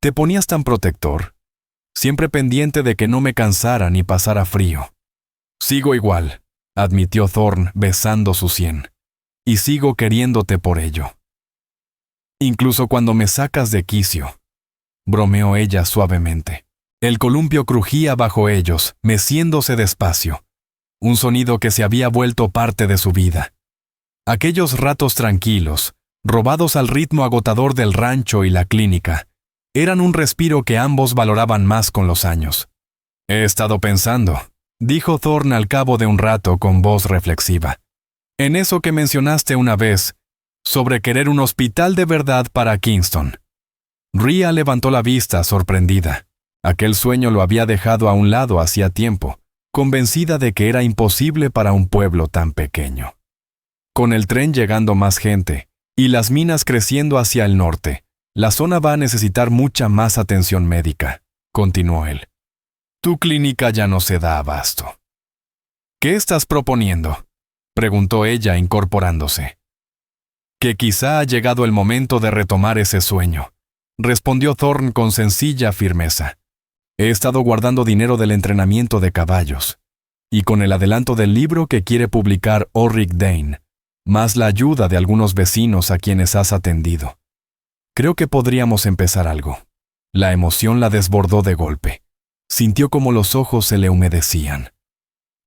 ¿Te ponías tan protector? Siempre pendiente de que no me cansara ni pasara frío. Sigo igual, admitió Thorne besando su sien. Y sigo queriéndote por ello. Incluso cuando me sacas de quicio, bromeó ella suavemente. El columpio crujía bajo ellos, meciéndose despacio. Un sonido que se había vuelto parte de su vida. Aquellos ratos tranquilos, robados al ritmo agotador del rancho y la clínica, eran un respiro que ambos valoraban más con los años. He estado pensando, dijo Thorne al cabo de un rato con voz reflexiva, en eso que mencionaste una vez, sobre querer un hospital de verdad para Kingston. Rhea levantó la vista, sorprendida. Aquel sueño lo había dejado a un lado hacía tiempo, convencida de que era imposible para un pueblo tan pequeño. Con el tren llegando más gente, y las minas creciendo hacia el norte, la zona va a necesitar mucha más atención médica, continuó él. Tu clínica ya no se da abasto. ¿Qué estás proponiendo?, preguntó ella incorporándose. Que quizá ha llegado el momento de retomar ese sueño, respondió Thorne con sencilla firmeza. He estado guardando dinero del entrenamiento de caballos, y con el adelanto del libro que quiere publicar Orric Dane, más la ayuda de algunos vecinos a quienes has atendido. Creo que podríamos empezar algo. La emoción la desbordó de golpe. Sintió como los ojos se le humedecían.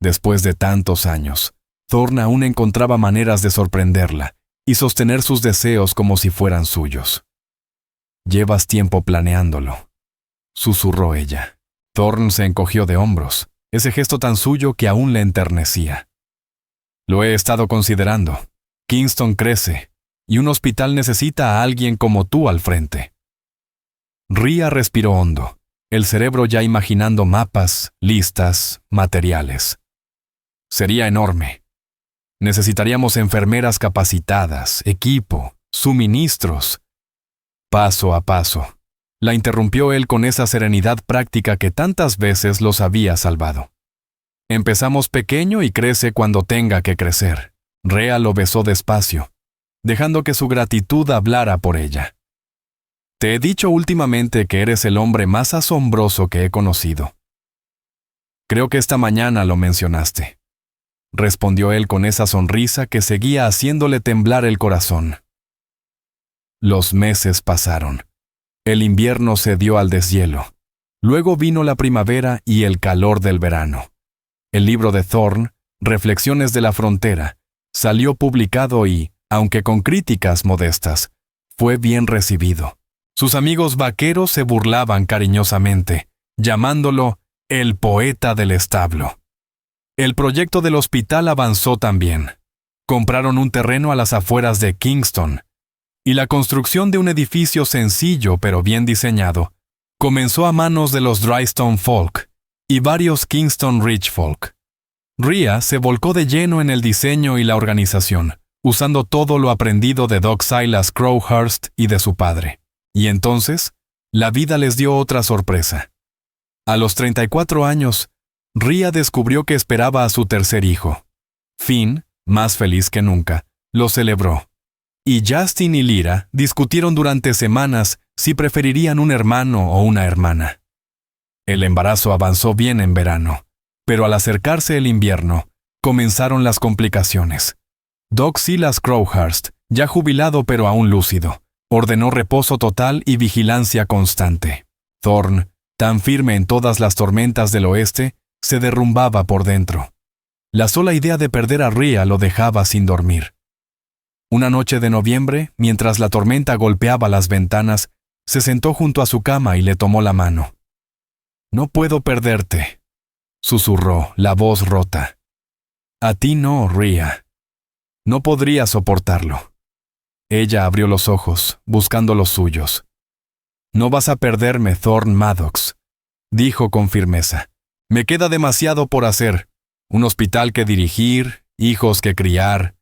Después de tantos años, Thorne aún encontraba maneras de sorprenderla y sostener sus deseos como si fueran suyos. Llevas tiempo planeándolo, susurró ella. Thorne se encogió de hombros, ese gesto tan suyo que aún le enternecía. Lo he estado considerando. Kingston crece, y un hospital necesita a alguien como tú al frente. Rhea respiró hondo, el cerebro ya imaginando mapas, listas, materiales. Sería enorme. Necesitaríamos enfermeras capacitadas, equipo, suministros. Paso a paso. La interrumpió él con esa serenidad práctica que tantas veces los había salvado. Empezamos pequeño y crece cuando tenga que crecer. Rhea lo besó despacio, dejando que su gratitud hablara por ella. Te he dicho últimamente que eres el hombre más asombroso que he conocido. Creo que esta mañana lo mencionaste, respondió él con esa sonrisa que seguía haciéndole temblar el corazón. Los meses pasaron. El invierno se dio al deshielo. Luego vino la primavera y el calor del verano. El libro de Thorne, Reflexiones de la Frontera, salió publicado y, aunque con críticas modestas, fue bien recibido. Sus amigos vaqueros se burlaban cariñosamente, llamándolo el poeta del establo. El proyecto del hospital avanzó también. Compraron un terreno a las afueras de Kingston, y la construcción de un edificio sencillo pero bien diseñado comenzó a manos de los Drystone Folk y varios Kingston Rich Folk. Rhea se volcó de lleno en el diseño y la organización, usando todo lo aprendido de Doc Silas Crowhurst y de su padre. Y entonces, la vida les dio otra sorpresa. A los 34 años, Rhea descubrió que esperaba a su tercer hijo. Finn, más feliz que nunca, lo celebró. Y Justin y Lyra discutieron durante semanas si preferirían un hermano o una hermana. El embarazo avanzó bien en verano, pero al acercarse el invierno, comenzaron las complicaciones. Doc Silas Crowhurst, ya jubilado pero aún lúcido, ordenó reposo total y vigilancia constante. Thorne, tan firme en todas las tormentas del oeste, se derrumbaba por dentro. La sola idea de perder a Rhea lo dejaba sin dormir. Una noche de noviembre, mientras la tormenta golpeaba las ventanas, se sentó junto a su cama y le tomó la mano. No puedo perderte, susurró, la voz rota. A ti no, Rhea. No podría soportarlo. Ella abrió los ojos, buscando los suyos. No vas a perderme, Thorne Maddox, dijo con firmeza. Me queda demasiado por hacer. Un hospital que dirigir, hijos que criar,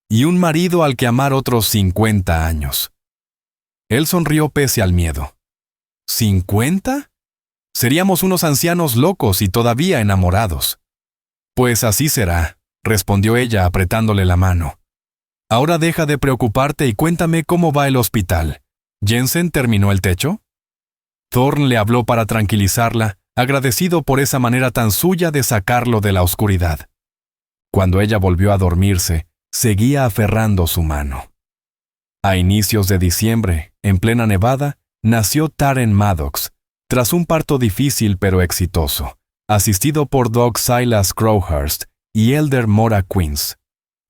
y un marido al que amar otros 50 años. Él sonrió pese al miedo. ¿50? Seríamos unos ancianos locos y todavía enamorados. Pues así será, respondió ella apretándole la mano. Ahora deja de preocuparte y cuéntame cómo va el hospital. ¿Jensen terminó el techo? Thorne le habló para tranquilizarla, agradecido por esa manera tan suya de sacarlo de la oscuridad. Cuando ella volvió a dormirse, seguía aferrando su mano. A inicios de diciembre, en plena nevada, nació Taren Maddox, tras un parto difícil pero exitoso, asistido por Doug Silas Crowhurst y Elder Mora Queens.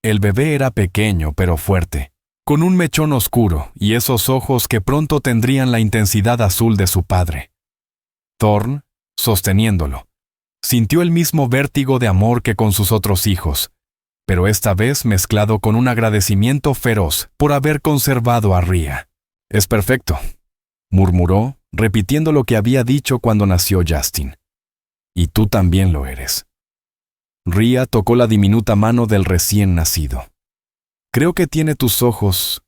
El bebé era pequeño pero fuerte, con un mechón oscuro y esos ojos que pronto tendrían la intensidad azul de su padre. Thorne, sosteniéndolo, sintió el mismo vértigo de amor que con sus otros hijos, pero esta vez mezclado con un agradecimiento feroz por haber conservado a Rhea. «Es perfecto», murmuró, repitiendo lo que había dicho cuando nació Justin. «Y tú también lo eres». Rhea tocó la diminuta mano del recién nacido. «Creo que tiene tus ojos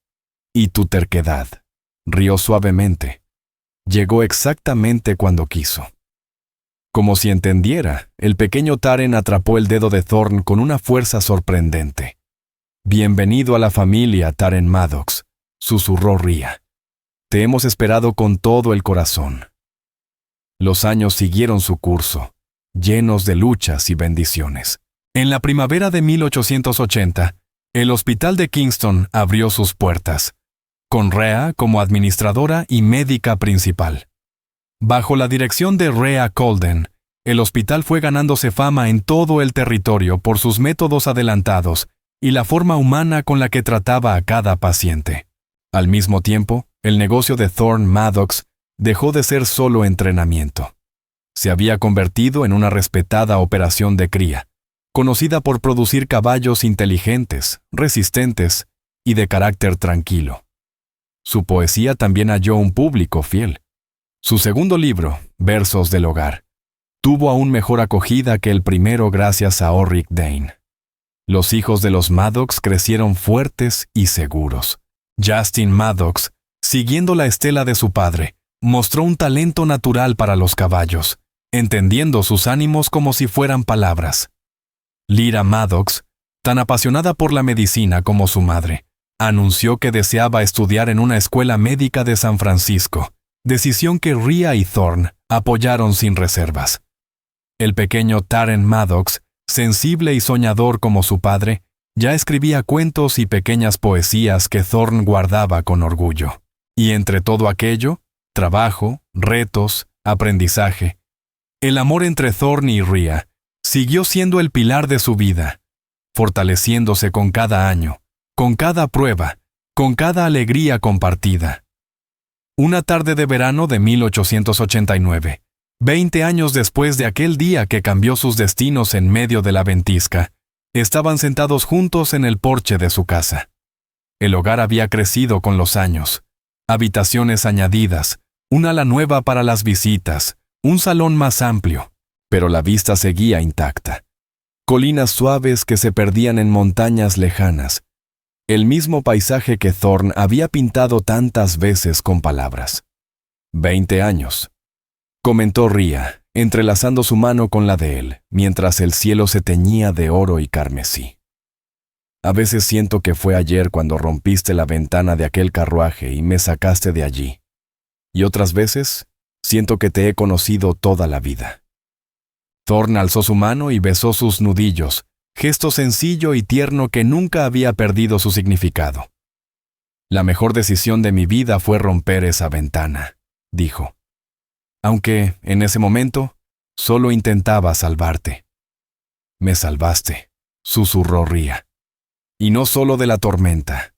y tu terquedad», rió suavemente. Llegó exactamente cuando quiso. Como si entendiera, el pequeño Taren atrapó el dedo de Thorne con una fuerza sorprendente. «Bienvenido a la familia, Taren Maddox», susurró Rhea. «Te hemos esperado con todo el corazón». Los años siguieron su curso, llenos de luchas y bendiciones. En la primavera de 1880, el hospital de Kingston abrió sus puertas, con Rhea como administradora y médica principal. Bajo la dirección de Rhea Colden, el hospital fue ganándose fama en todo el territorio por sus métodos adelantados y la forma humana con la que trataba a cada paciente. Al mismo tiempo, el negocio de Thorne Maddox dejó de ser solo entrenamiento. Se había convertido en una respetada operación de cría, conocida por producir caballos inteligentes, resistentes y de carácter tranquilo. Su poesía también halló un público fiel. Su segundo libro, Versos del Hogar, tuvo aún mejor acogida que el primero gracias a Orric Dane. Los hijos de los Maddox crecieron fuertes y seguros. Justin Maddox, siguiendo la estela de su padre, mostró un talento natural para los caballos, entendiendo sus ánimos como si fueran palabras. Lyra Maddox, tan apasionada por la medicina como su madre, anunció que deseaba estudiar en una escuela médica de San Francisco, decisión que Rhea y Thorne apoyaron sin reservas. El pequeño Taren Maddox, sensible y soñador como su padre, ya escribía cuentos y pequeñas poesías que Thorne guardaba con orgullo. Y entre todo aquello, trabajo, retos, aprendizaje, el amor entre Thorne y Rhea siguió siendo el pilar de su vida, fortaleciéndose con cada año, con cada prueba, con cada alegría compartida. Una tarde de verano de 1889, 20 años después de aquel día que cambió sus destinos en medio de la ventisca, estaban sentados juntos en el porche de su casa. El hogar había crecido con los años. Habitaciones añadidas, un ala nueva para las visitas, un salón más amplio, pero la vista seguía intacta. Colinas suaves que se perdían en montañas lejanas. El mismo paisaje que Thorne había pintado tantas veces con palabras. 20 años, comentó Rhea, entrelazando su mano con la de él, mientras el cielo se teñía de oro y carmesí. A veces siento que fue ayer cuando rompiste la ventana de aquel carruaje y me sacaste de allí. Y otras veces, siento que te he conocido toda la vida. Thorne alzó su mano y besó sus nudillos, gesto sencillo y tierno que nunca había perdido su significado. La mejor decisión de mi vida fue romper esa ventana, dijo. Aunque, en ese momento, solo intentaba salvarte. Me salvaste, susurró Rhea. Y no solo de la tormenta.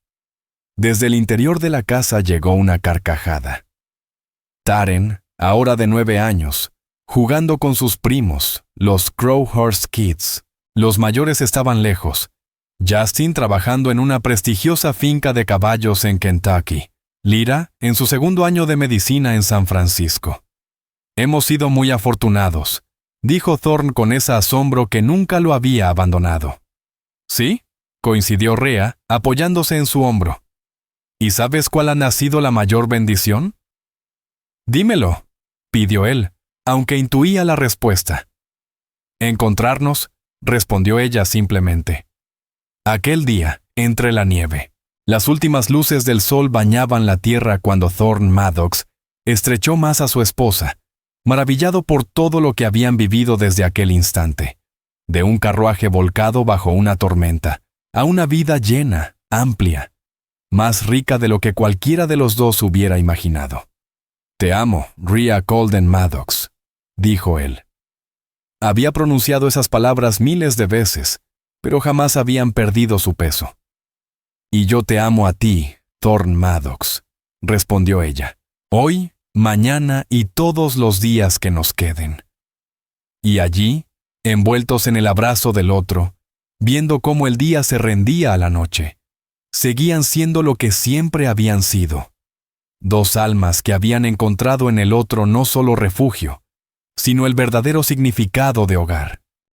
Desde el interior de la casa llegó una carcajada. Taren, ahora de 9 años, jugando con sus primos, los Crowhurst Kids. Los mayores estaban lejos. Justin trabajando en una prestigiosa finca de caballos en Kentucky. Lyra en su segundo año de medicina en San Francisco. Hemos sido muy afortunados, dijo Thorne con ese asombro que nunca lo había abandonado. ¿Sí?, coincidió Rhea, apoyándose en su hombro. ¿Y sabes cuál ha sido la mayor bendición? Dímelo, pidió él, aunque intuía la respuesta. Encontrarnos, respondió ella simplemente. Aquel día, entre la nieve, las últimas luces del sol bañaban la tierra cuando Thorne Maddox estrechó más a su esposa, maravillado por todo lo que habían vivido desde aquel instante. De un carruaje volcado bajo una tormenta, a una vida llena, amplia, más rica de lo que cualquiera de los dos hubiera imaginado. «Te amo, Rhea Colden Maddox», dijo él. Había pronunciado esas palabras miles de veces, pero jamás habían perdido su peso. «Y yo te amo a ti, Thorne Maddox», respondió ella, «hoy, mañana y todos los días que nos queden». Y allí, envueltos en el abrazo del otro, viendo cómo el día se rendía a la noche, seguían siendo lo que siempre habían sido. Dos almas que habían encontrado en el otro no solo refugio, sino el verdadero significado de hogar.